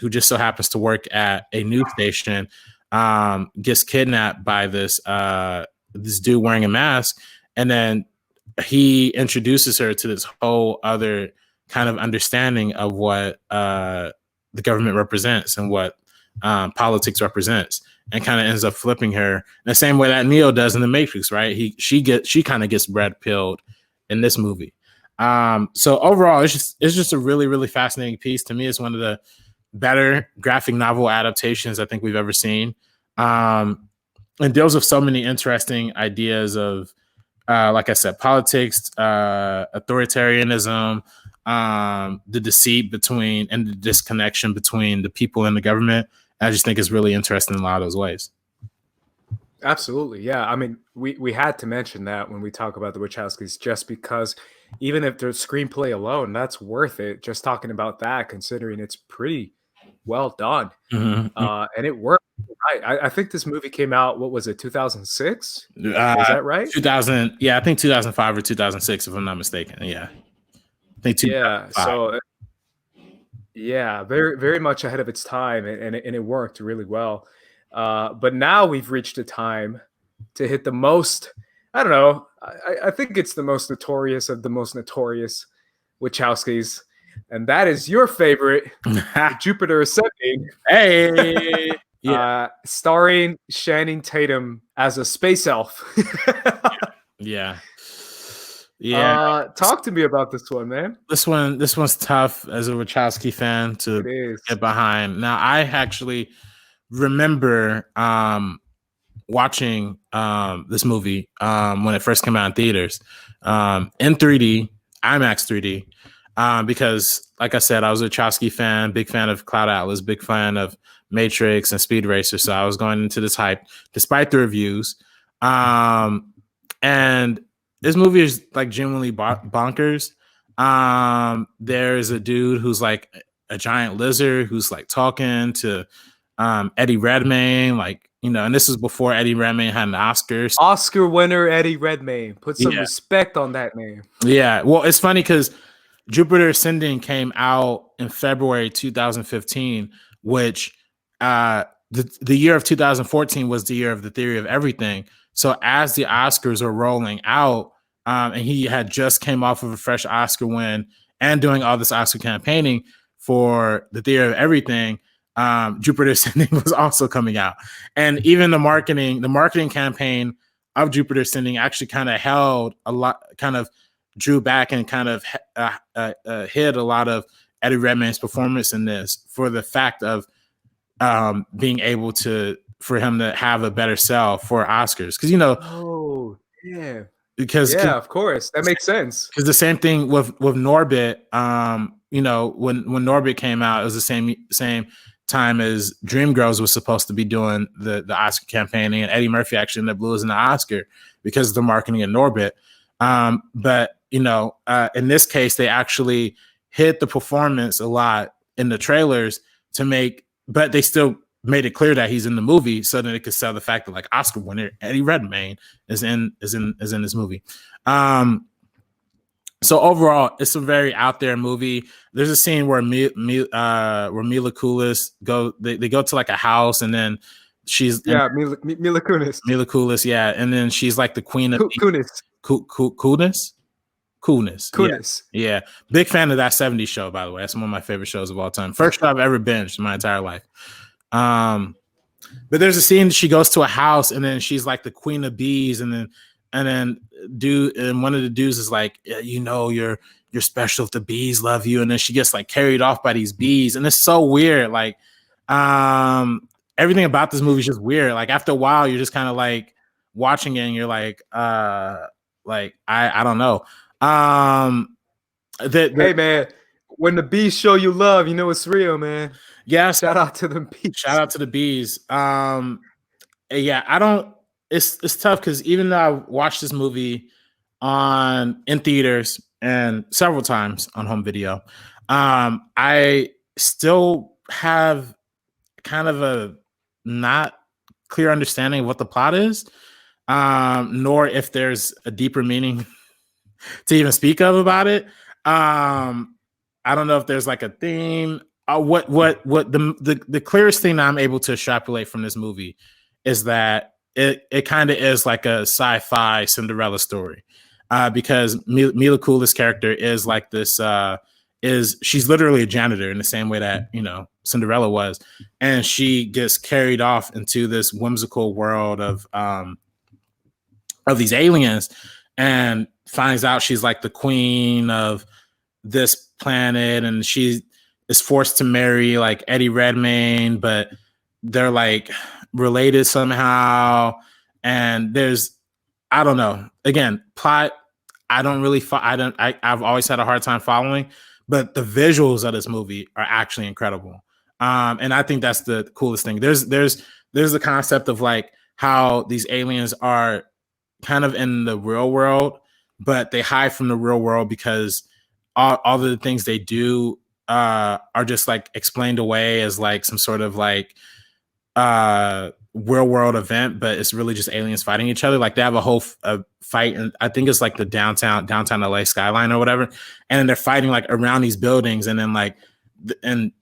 just so happens to work at a news station, gets kidnapped by this dude wearing a mask, and then he introduces her to this whole other kind of understanding of what the government represents and what politics represents, and kind of ends up flipping her in the same way that Neo does in The Matrix, right? She kind of gets red pilled in this movie. So overall, it's just a really, really fascinating piece. To me, it's one of the better graphic novel adaptations I think we've ever seen. And deals with so many interesting ideas of, like I said, politics, authoritarianism, the deceit and the disconnection between the people and the government. I just think it's really interesting in a lot of those ways. Absolutely. Yeah. I mean, we had to mention that when we talk about the Wachowskis, just because even if the screenplay alone, that's worth it. Just talking about that, considering it's pretty well done. And it worked. I think this movie came out, what was it, 2006? Is that right? 2000. Yeah, I think 2005 or 2006, if I'm not mistaken. Yeah. I think 2005. Yeah. So, yeah, very, very much ahead of its time, and it worked really well. But now we've reached a time to hit the most, I don't know, I think it's the most notorious of the most notorious Wachowskis, and that is your favorite, Jupiter Ascending. Hey! Yeah. Starring Channing Tatum as a space elf. Yeah. Talk to me about this one, man. This one's tough as a Wachowski fan to get behind. Now, I actually remember watching this movie when it first came out in theaters, in 3D, IMAX 3D, because, like I said, I was a Wachowski fan, big fan of Cloud Atlas, big fan of Matrix and Speed Racer, so I was going into this hype despite the reviews. And this movie is like genuinely bonkers. There's a dude who's like a giant lizard who's like talking to Eddie Redmayne, like, and this was before Eddie Redmayne had an Oscar. Oscar winner Eddie Redmayne. Put some respect on that name. Yeah. Well, it's funny because Jupiter Ascending came out in February 2015, which the year of 2014 was the year of The Theory of Everything. So as the Oscars are rolling out, and he had just came off of a fresh Oscar win and doing all this Oscar campaigning for The Theory of Everything, Jupiter Ascending was also coming out. And even the marketing campaign of Jupiter Ascending actually kind of held a lot, kind of drew back and kind of hid a lot of Eddie Redmayne's performance in this for the fact of being able for him to have a better sell for Oscars. Because, Oh, yeah. Because yeah, of course. That makes sense. Because the same thing with Norbit, when Norbit came out, it was the same time as Dreamgirls was supposed to be doing the Oscar campaigning, and Eddie Murphy actually ended up losing the Oscar because of the marketing of Norbit. But in this case, they actually hit the performance a lot in the trailers but they still made it clear that he's in the movie so that it could sell the fact that like Oscar winner Eddie Redmayne is in this movie. So overall, it's a very out there movie. There's a scene where Mila Kunis they go to like a house, and then she's Mila Kunis. Mila Kunis, yeah, and then she's like the queen of Kunis. Yeah. Big fan of that 70s show, by the way. That's one of my favorite shows of all time. First show I've ever binged in my entire life. But there's a scene she goes to a house, and then she's like the queen of bees, and then one of the dudes is like, you're special if the bees love you, and then she gets like carried off by these bees, and it's so weird. Like everything about this movie is just weird. Like after a while, you're just kind of like watching it, and you're like I don't know. Hey man, when the bees show you love, you know it's real, man. Yeah, shout out to the bees. Shout out to the bees. Yeah, I don't. It's tough because even though I watched this movie in theaters and several times on home video, I still have kind of a not clear understanding of what the plot is, nor if there's a deeper meaning to even speak of about it. I don't know if there's like a theme. What the clearest thing I'm able to extrapolate from this movie is that it kind of is like a sci-fi Cinderella story, because Mila Kunis' character is like this. She's literally a janitor in the same way that Cinderella was, and she gets carried off into this whimsical world of these aliens, and finds out she's like the queen of this planet, and she is forced to marry like Eddie Redmayne, but they're like related somehow. And I don't know. Again, plot, I've always had a hard time following, but the visuals of this movie are actually incredible. And I think that's the coolest thing. There's the concept of like how these aliens are kind of in the real world, but they hide from the real world because all of the things they do are just like explained away as like some sort of like real world event, but it's really just aliens fighting each other. Like they have a whole fight, and I think it's like the downtown LA skyline or whatever, and then they're fighting like around these buildings, and then like and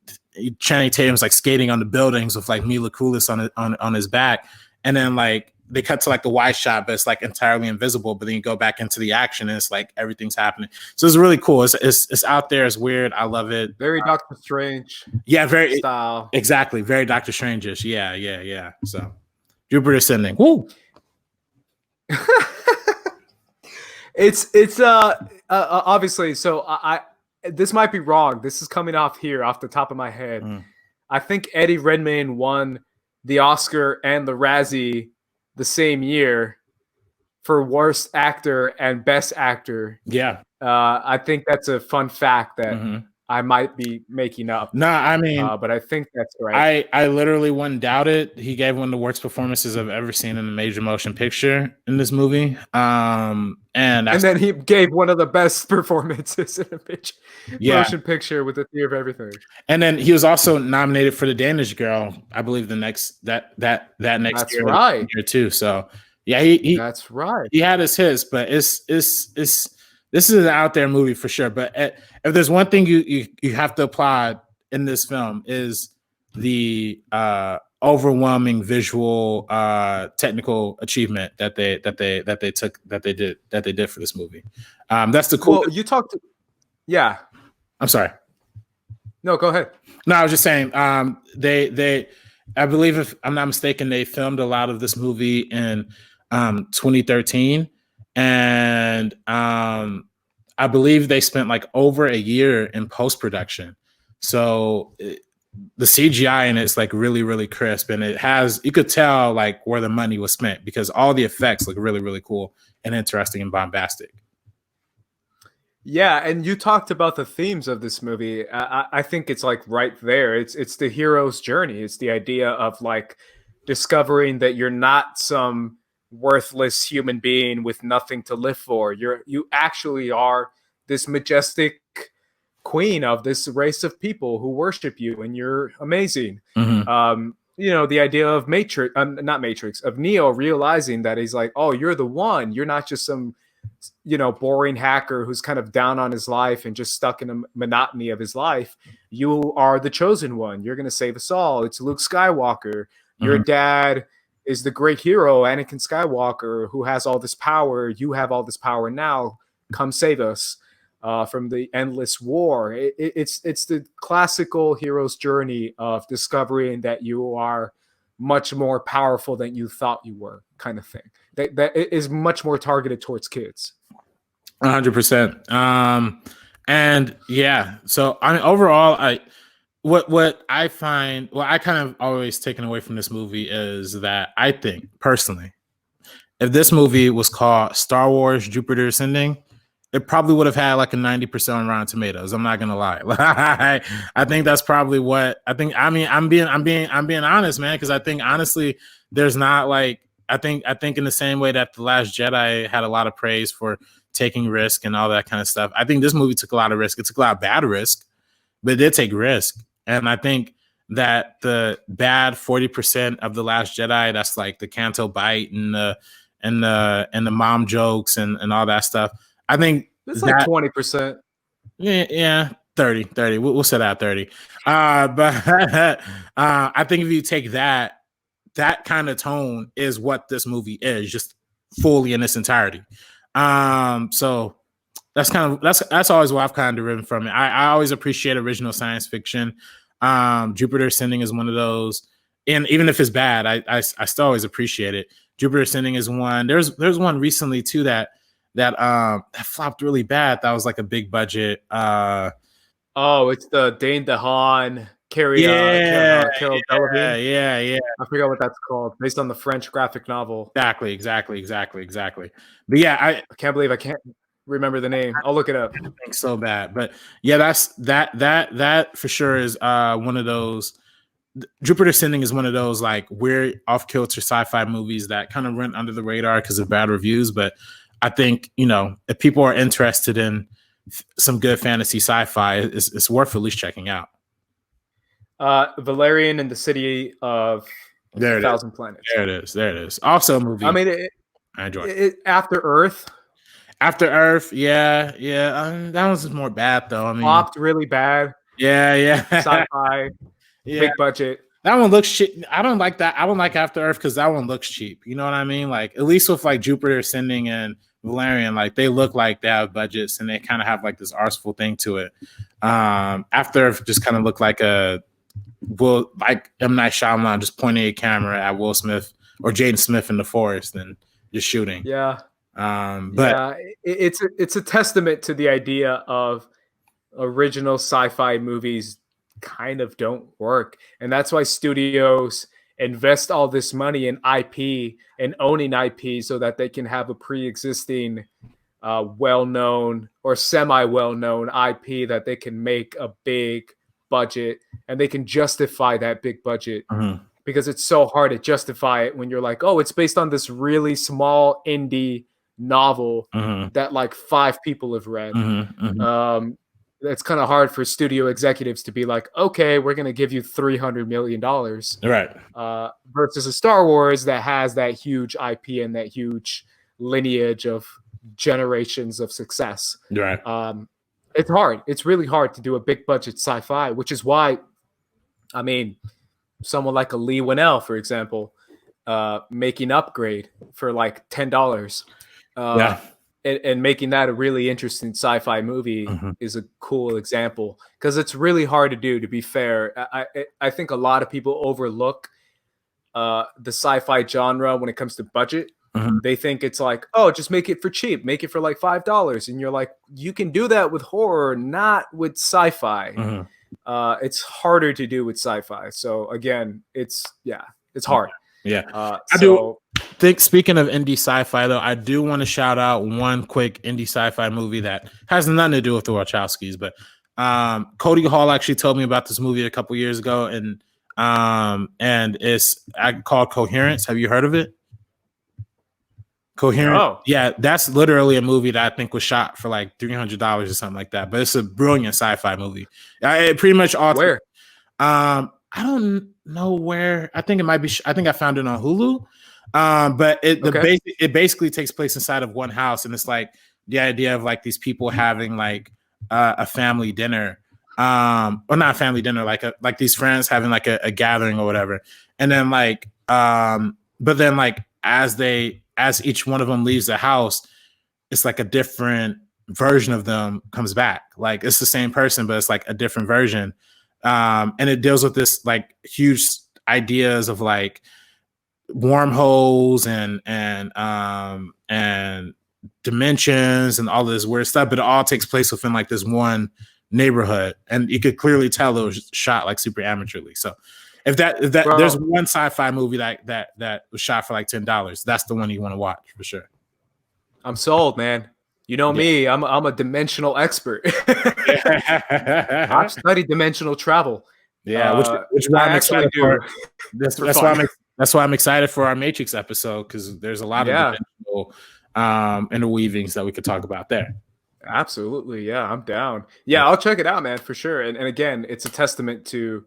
Channing Tatum's like skating on the buildings with like Mila Kunis on his back, and then like they cut to like the wide shot, but it's like entirely invisible. But then you go back into the action, and it's like everything's happening. So it's really cool. It's out there. It's weird. I love it. Very Doctor Strange. Yeah, very style. Exactly. Very Doctor Strange-ish. Yeah. So Jupiter Ascending. Woo. It's obviously. So I this might be wrong. This is coming off the top of my head. I think Eddie Redmayne won the Oscar and the Razzie the same year for worst actor and best actor. Yeah. I think that's a fun fact that I might be making up. No, I mean, but I think that's right. I literally wouldn't doubt it. He gave one of the worst performances I've ever seen in a major motion picture in this movie. And then he gave one of the best performances in a motion picture with the Theater of Everything. And then he was also nominated for the Danish Girl, I believe the next that next that's year, right. year too. So yeah, he that's right. He had his, but it's this is an out there movie for sure. But if there's one thing you have to applaud in this film is the overwhelming visual technical achievement that they did for this movie. That's the cool. Well, you talked to, yeah. I'm sorry. No, go ahead. No, I was just saying. They I believe, if I'm not mistaken, they filmed a lot of this movie in 2013, and I believe they spent like over a year in post production. So the CGI in it's like really, really crisp, and it has, you could tell like where the money was spent because all the effects look really, really cool and interesting and bombastic. Yeah, and you talked about the themes of this movie. I think it's like right there. It's the hero's journey. It's the idea of like discovering that you're not some worthless human being with nothing to live for. You actually are this majestic queen of this race of people who worship you, and you're amazing. You know, the idea of Matrix, not Matrix, of Neo realizing that he's like, oh, you're the one. You're not just some, you know, boring hacker who's kind of down on his life and just stuck in a monotony of his life. You are the chosen one. You're going to save us all. It's Luke Skywalker. Your dad is the great hero, Anakin Skywalker, who has all this power. You have all this power now. Come save us from the endless war. It's the classical hero's journey of discovering that you are much more powerful than you thought you were, kind of thing. That is much more targeted towards kids. 100%. And yeah, so I mean, overall, what I find, what I kind of always taken away from this movie is that I think personally, if this movie was called Star Wars Jupiter Ascending, it probably would have had like a 90% on Rotten Tomatoes. I'm not gonna lie. I think that's probably what I think. I mean, I'm being honest, man, because I think honestly, there's not like I think in the same way that The Last Jedi had a lot of praise for taking risk and all that kind of stuff. I think this movie took a lot of risk. It took a lot of bad risk, but it did take risk. And I think that the bad 40% of The Last Jedi, that's like the Canto Bite and the mom jokes and all that stuff. I think it's like 20%. Yeah, 30. We'll set out 30. But I think if you take that kind of tone is what this movie is, just fully in its entirety. So that's always what I've kind of driven from it. I always appreciate original science fiction. Jupiter Ascending is one of those, and even if it's bad, I still always appreciate it. Jupiter Ascending is one. There's one recently too that flopped really bad. That was like a big budget. It's the Dane DeHaan, Carol Delevingne. Yeah. I forgot what that's called. Based on the French graphic novel. Exactly. But yeah, I can't believe I can't remember the name. I'll look it up. I think so bad, but yeah, that for sure is one of those. Jupiter Ascending is one of those like weird off-kilter sci-fi movies that kind of went under the radar because of bad reviews. But I think, you know, if people are interested in some good fantasy sci-fi, it's worth at least checking out. Valerian and the City of a Thousand Planets. There it is. Also a movie. I mean, I enjoyed it. After Earth. Yeah. That was more bad though. I mean, flopped really bad. Yeah. Sci-fi. Yeah. Big budget. That one looks shit. I don't like that. I don't like After Earth because that one looks cheap. You know what I mean? Like at least with like Jupiter Ascending and Valerian, like they look like they have budgets and they kind of have like this artful thing to it. After Earth just kind of looked like like M. Night Shyamalan just pointing a camera at Will Smith or Jaden Smith in the forest and just shooting. Yeah. But it's a testament to the idea of original sci-fi movies kind of don't work, and that's why studios invest all this money in IP and owning IP so that they can have a pre-existing well-known or semi-well-known IP that they can make a big budget and they can justify that big budget because it's so hard to justify it when you're like, oh, it's based on this really small indie novel that like 5 people have read. It's kind of hard for studio executives to be like, okay, we're going to give you $300 million. Right. Versus a Star Wars that has that huge IP and that huge lineage of generations of success. Right. It's hard. It's really hard to do a big budget sci-fi, which is why, I mean, someone like a Lee Winnell, for example, making Upgrade for like $10. And making that a really interesting sci-fi movie is a cool example because it's really hard to do, to be fair. I think a lot of people overlook the sci-fi genre when it comes to budget. They think it's like, oh, just make it for cheap, make it for like $5, and you're like, you can do that with horror, not with sci-fi. It's harder to do with sci-fi. So again, it's hard. Yeah. I do think, speaking of indie sci-fi, though, I do want to shout out one quick indie sci-fi movie that has nothing to do with the Wachowskis, but Cody Hall actually told me about this movie a couple years ago, and it's called Coherence. Have you heard of it? Coherent. Oh. Yeah, that's literally a movie that I think was shot for like $300 or something like that. But it's a brilliant sci-fi movie. It pretty much all. Where? I don't know where. I think it might be. I think I found it on Hulu. But it basically takes place inside of one house, and it's like the idea of like these people having like a family dinner, or not a family dinner, like these friends having like a gathering or whatever, and then like, but then like as each one of them leaves the house, it's like a different version of them comes back. Like it's the same person, but it's like a different version. And it deals with this like huge ideas of like wormholes and dimensions and all this weird stuff, but it all takes place within like this one neighborhood, and you could clearly tell it was shot like super amateurly. So if there's one sci-fi movie that was shot for like $10, that's the one you want to watch for sure. I'm sold, man. You know me, I'm a dimensional expert. I've studied dimensional travel. Yeah, which is why I'm excited for. That's why I'm excited for our Matrix episode, because there's a lot of dimensional interweavings that we could talk about there. Absolutely, yeah, I'm down. Yeah, I'll check it out, man, for sure. And again, it's a testament to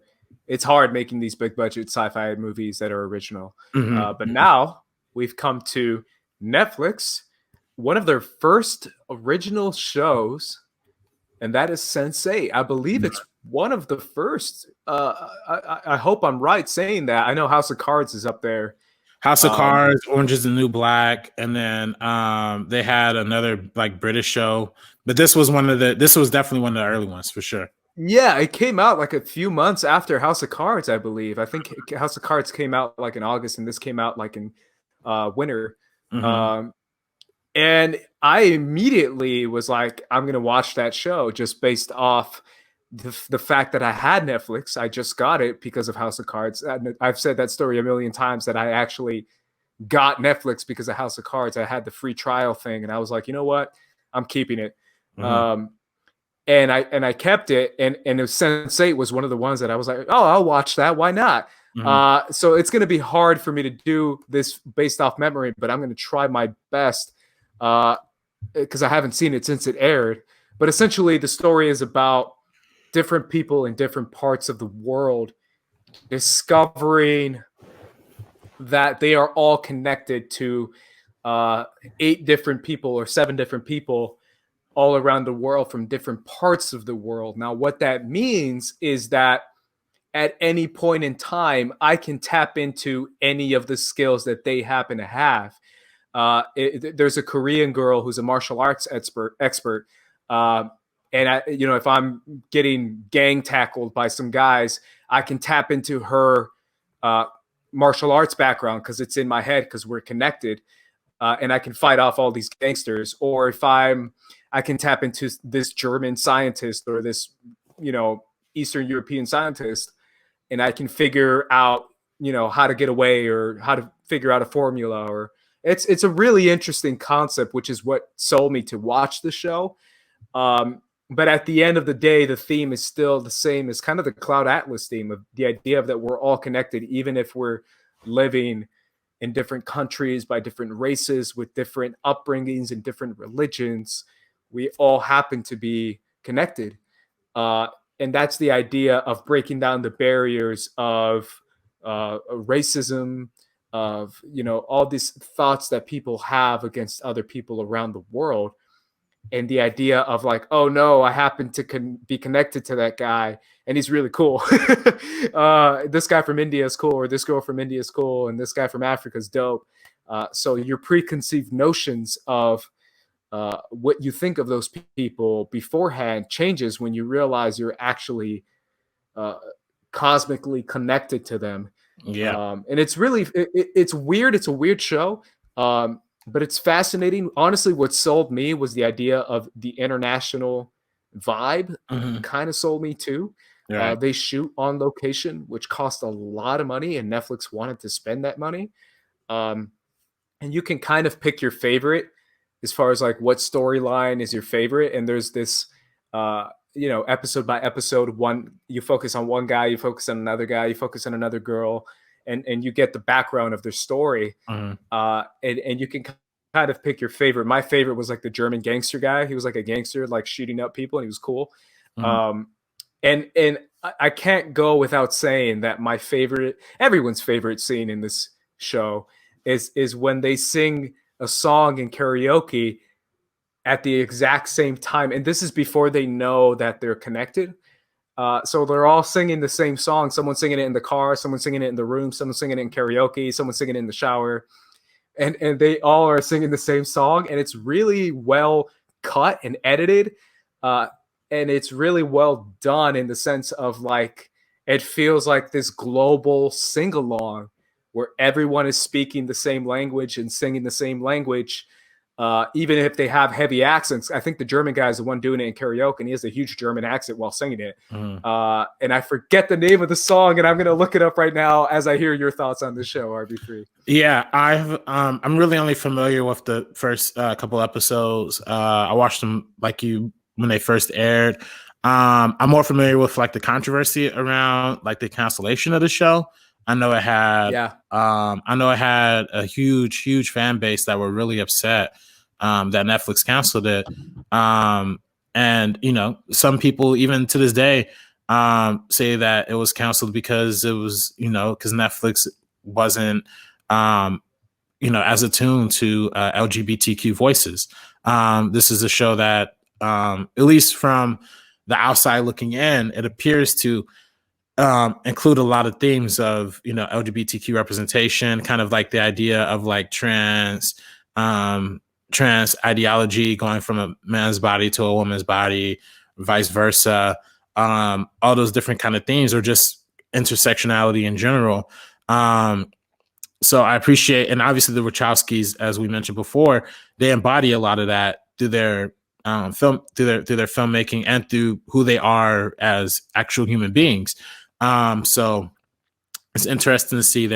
it's hard making these big budget sci-fi movies that are original. But now we've come to Netflix. One of their first original shows, and that is Sense8. I believe it's one of the first. I hope I'm right saying that. I know House of Cards is up there. House of Cards, Orange is the New Black, and then they had another like British show. But this was definitely one of the early ones for sure. Yeah, it came out like a few months after House of Cards, I believe. I think House of Cards came out like in August, and this came out like in winter. And I immediately was like, I'm going to watch that show just based off the fact that I had Netflix. I just got it because of House of Cards. I've said that story a million times, that I actually got Netflix because of House of Cards. I had the free trial thing, and I was like, you know what? I'm keeping it. And I kept it, and Sense8 was one of the ones that I was like, oh, I'll watch that. Why not? So it's going to be hard for me to do this based off memory, but I'm going to try my best because I haven't seen it since it aired. But essentially, the story is about different people in different parts of the world discovering that they are all connected to 8 different people or 7 different people all around the world from different parts of the world. Now, what that means is that at any point in time, I can tap into any of the skills that they happen to have. There's a Korean girl who's a martial arts expert. And if I'm getting gang tackled by some guys, I can tap into her martial arts background because it's in my head because we're connected, and I can fight off all these gangsters. Or if I can tap into this German scientist or this, Eastern European scientist, and I can figure out, how to get away or how to figure out a formula. Or it's a really interesting concept, which is what sold me to watch the show. But at the end of the day, the theme is still the same as kind of the Cloud Atlas theme of the idea of that we're all connected, even if we're living in different countries by different races with different upbringings and different religions. We all happen to be connected. And that's the idea of breaking down the barriers of racism, of, all these thoughts that people have against other people around the world. And the idea of like, oh no, I happen to be connected to that guy and he's really cool. This guy from India is cool, or this girl from India is cool, and this guy from Africa is dope. So your preconceived notions of what you think of those people beforehand changes when you realize you're actually cosmically connected to them. Yeah. And it's really, it's weird. It's a weird show. But it's fascinating. Honestly, what sold me was the idea of the international vibe. Kind of sold me too. Right. They shoot on location, which cost a lot of money, and Netflix wanted to spend that money. And you can kind of pick your favorite as far as like what storyline is your favorite. And there's this, episode by episode, one, you focus on one guy, you focus on another guy, you focus on another girl, and you get the background of their story. And you can kind of pick your favorite. My favorite was like the German gangster guy. He was like a gangster, like shooting up people, and he was cool. And I can't go without saying that my favorite, everyone's favorite scene in this show is when they sing a song in karaoke at the exact same time. And this is before they know that they're connected. So they're all singing the same song. Someone's singing it in the car, someone's singing it in the room, someone's singing it in karaoke, someone's singing it in the shower. And they all are singing the same song. And it's really well cut and edited. And it's really well done in the sense of like, it feels like this global sing-along where everyone is speaking the same language and singing the same language, even if they have heavy accents. I think the German guy is the one doing it in karaoke, and he has a huge German accent while singing it. And I forget the name of the song, and I'm going to look it up right now as I hear your thoughts on the show, RB3. Yeah, I'm really only familiar with the first couple episodes. I watched them like you when they first aired. I'm more familiar with like the controversy around like the cancellation of the show. I know it had a huge fan base that were really upset that Netflix canceled it. And you know, some people even to this day say that it was canceled because it was, because Netflix wasn't as attuned to LGBTQ voices. This is a show that at least from the outside looking in, it appears to include a lot of themes of, LGBTQ representation, kind of like the idea of like trans ideology going from a man's body to a woman's body, vice versa. All those different kind of themes, or just intersectionality in general. So I appreciate, and obviously the Wachowskis, as we mentioned before, they embody a lot of that through their through their filmmaking and through who they are as actual human beings. So it's interesting to see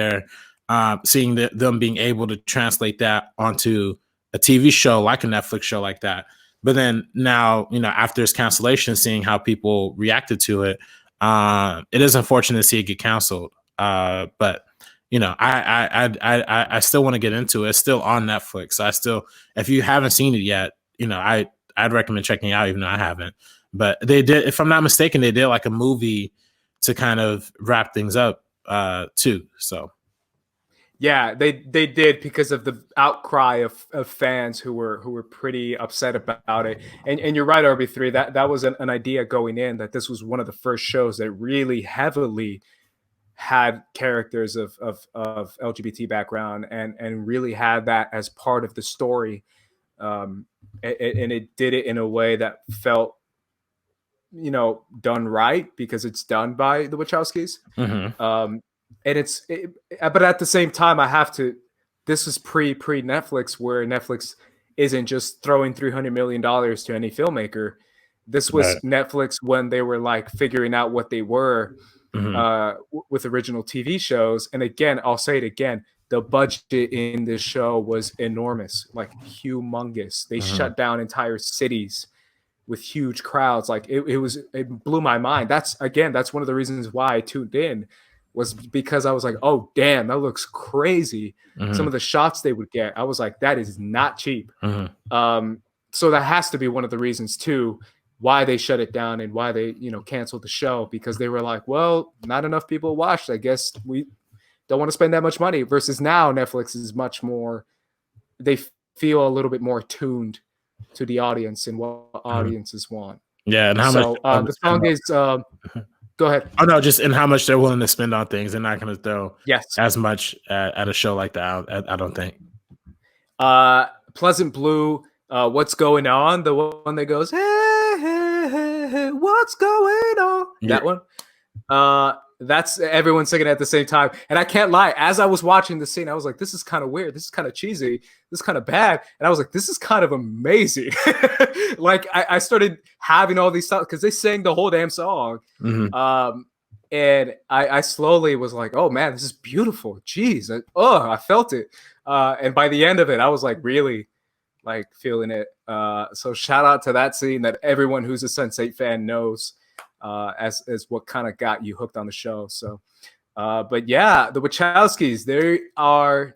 seeing them being able to translate that onto a TV show like a Netflix show like that. But then now, after its cancellation, seeing how people reacted to it, it is unfortunate to see it get canceled. But I still want to get into it. It's still on Netflix. If you haven't seen it yet, I'd recommend checking it out, even though I haven't. But they did, if I'm not mistaken, they did like a movie to kind of wrap things up too. So yeah, they did, because of the outcry of fans who were pretty upset about it. And you're right, RB3, that was an idea going in, that this was one of the first shows that really heavily had characters of LGBT background and really had that as part of the story. And it did it in a way that felt, done right, because it's done by the Wachowskis. And but at the same time, this was pre Netflix, where Netflix isn't just throwing $300 million to any filmmaker. This was right. Netflix when they were like figuring out what they were with original TV shows. And again, I'll say it again, the budget in this show was enormous, like humongous. They shut down entire cities with huge crowds. Like it blew my mind. That's one of the reasons why I tuned in, was because I was like, oh damn, that looks crazy. Some of the shots they would get, I was like, that is not cheap. So that has to be one of the reasons too why they shut it down and why they canceled the show, because they were like, well, not enough people watched, I guess we don't want to spend that much money. Versus now Netflix is much more, they feel a little bit more tuned to the audience and what audiences want. Yeah, and how much the song is go ahead. Oh no, just in how much they're willing to spend on things. They're not going to throw as much at a show like that, I don't think. Pleasant Blue, What's Going On, the one that goes, hey, hey, hey, what's going on? Yeah. That one. That's everyone singing at the same time. And I can't lie, as I was watching the scene, I was like, this is kind of weird. This is kind of cheesy. This is kind of bad. And I was like, this is kind of amazing. Like I started having all these thoughts because they sang the whole damn song. And I slowly was like, oh man, this is beautiful. Jeez. I felt it. And by the end of it, I was like really like feeling it. So shout out to that scene that everyone who's a Sense8 fan knows. As what kind of got you hooked on the show. So, but yeah, the Wachowskis, they are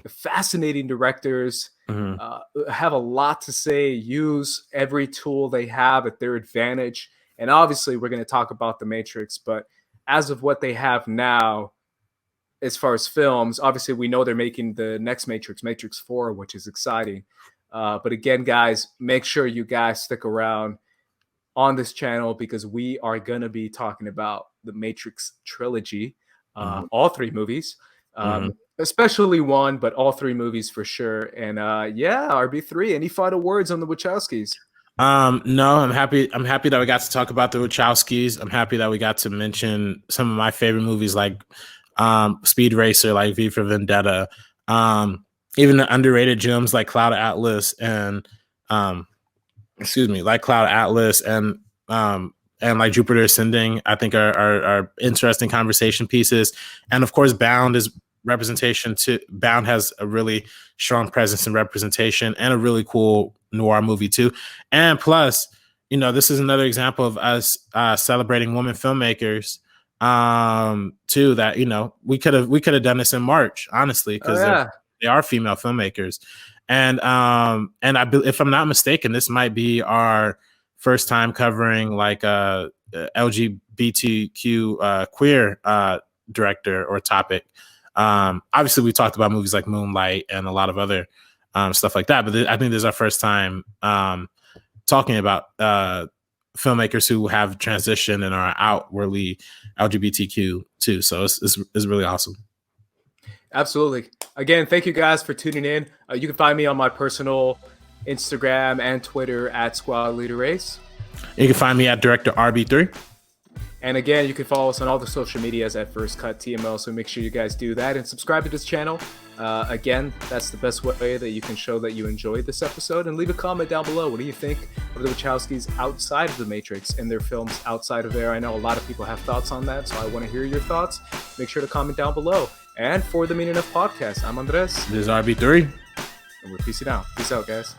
fascinating directors, have a lot to say, use every tool they have at their advantage. And obviously we're going to talk about The Matrix, but as of what they have now, as far as films, obviously we know they're making the next Matrix, Matrix 4, which is exciting. But again, guys, make sure you guys stick around on this channel because we are going to be talking about the Matrix trilogy, all three movies, especially one, but all three movies for sure. And yeah, RB3, any final words on the Wachowskis? No, I'm happy that we got to talk about the Wachowskis. I'm happy that we got to mention some of my favorite movies like Speed Racer, like V for Vendetta, even the underrated gems like Cloud Atlas and like Cloud Atlas and like Jupiter Ascending, I think are interesting conversation pieces. And of course, Bound is representation too. Bound has a really strong presence and representation and a really cool noir movie too. And plus, this is another example of us celebrating women filmmakers too, that, we could have done this in March, honestly, because they are female filmmakers. And if I'm not mistaken, this might be our first time covering like a LGBTQ queer director or topic. Obviously, we talked about movies like Moonlight and a lot of other stuff like that. But I think this is our first time talking about filmmakers who have transitioned and are outwardly LGBTQ too. So it's really awesome. Absolutely. Again, thank you guys for tuning in. You can find me on my personal Instagram and Twitter at Squad Leader Race. You can find me at Director RB3. And again, you can follow us on all the social medias at First Cut TML. So make sure you guys do that and subscribe to this channel. Again, that's the best way that you can show that you enjoyed this episode. And leave a comment down below. What do you think of the Wachowskis outside of The Matrix and their films outside of there? I know a lot of people have thoughts on that, so I want to hear your thoughts. Make sure to comment down below. And for the Mean Enough Podcast, I'm Andres. This is RB3. And we're peacing out. Peace out, guys.